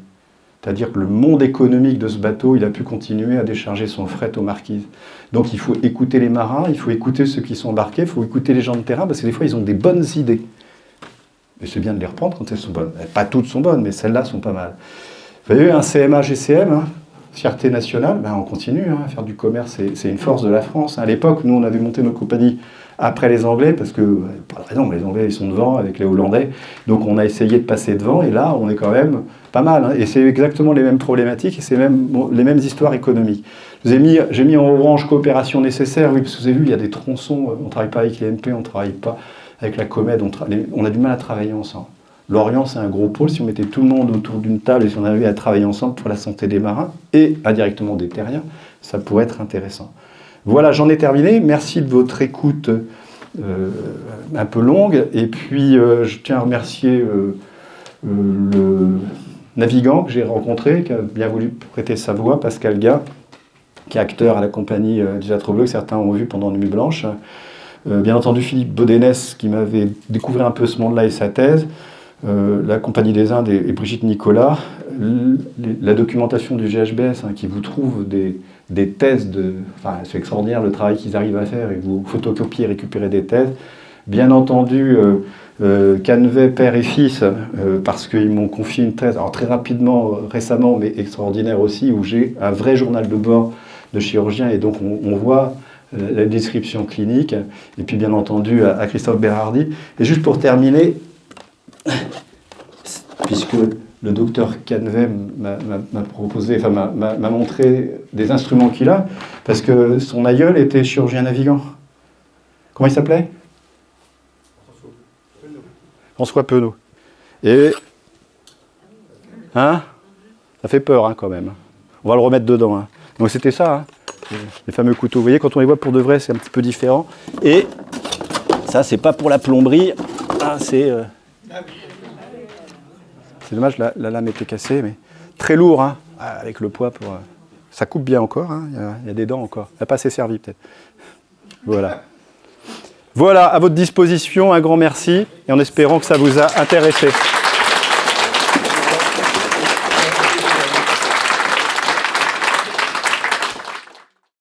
S1: C'est-à-dire que le monde économique de ce bateau, il a pu continuer à décharger son fret aux marquises. Donc il faut écouter les marins, il faut écouter ceux qui sont embarqués, il faut écouter les gens de terrain, parce que des fois, ils ont des bonnes idées. Et c'est bien de les reprendre quand elles sont bonnes. Pas toutes sont bonnes, mais celles-là sont pas mal. Vous voyez, un CMA, GCM, hein, fierté nationale, ben on continue à faire du commerce, c'est une force de la France. À l'époque, nous, on avait monté nos compagnies après les Anglais, parce que, pas de raison, les Anglais, ils sont devant avec les Hollandais, donc on a essayé de passer devant, et là, on est quand même pas mal, hein, et c'est exactement les mêmes problématiques, et c'est même les mêmes histoires économiques. J'ai mis en orange coopération nécessaire, oui, parce que vous avez vu, il y a des tronçons, on ne travaille pas avec l'INP, on ne travaille pas avec la Comède, on a du mal à travailler ensemble. L'Orient, c'est un gros pôle, si on mettait tout le monde autour d'une table, et si on arrivait à travailler ensemble pour la santé des marins, et indirectement des terriens, ça pourrait être intéressant. Voilà, j'en ai terminé. Merci de votre écoute un peu longue. Et puis, je tiens à remercier le navigant que j'ai rencontré, qui a bien voulu prêter sa voix, Pascal Gars, qui est acteur à la compagnie du Théâtre Bleu, que certains ont vu pendant Nuit Blanche. Bien entendu, Philippe Baudénès, qui m'avait découvert un peu ce monde-là et sa thèse. La Compagnie des Indes et Brigitte Nicolas. La documentation du GHBS, hein, qui vous trouve des thèses enfin, c'est extraordinaire le travail qu'ils arrivent à faire, et vous photocopiez et récupérez des thèses. Bien entendu, Canvet, père et fils, parce qu'ils m'ont confié une thèse, alors très rapidement, récemment, mais extraordinaire aussi, où j'ai un vrai journal de bord de chirurgien, et donc on voit la description clinique, et puis bien entendu à Christophe Bérardi. Et juste pour terminer, puisque le docteur Canvet m'a proposé, enfin m'a montré des instruments qu'il a, parce que son aïeul était chirurgien navigant. Comment il s'appelait? François Penaud. Et... Hein? Ça fait peur, hein, quand même. On va le remettre dedans. Hein. Donc c'était ça, hein, les fameux couteaux. Vous voyez, quand on les voit pour de vrai, c'est un petit peu différent. Et ça, c'est pas pour la plomberie. Ah, c'est dommage, la lame était cassée, mais très lourd, hein, avec le poids pour... Ça coupe bien encore, hein, il y a des dents encore. Elle n'a pas assez servi, peut-être. Voilà. Voilà, à votre disposition, un grand merci, et en espérant que ça vous a intéressé.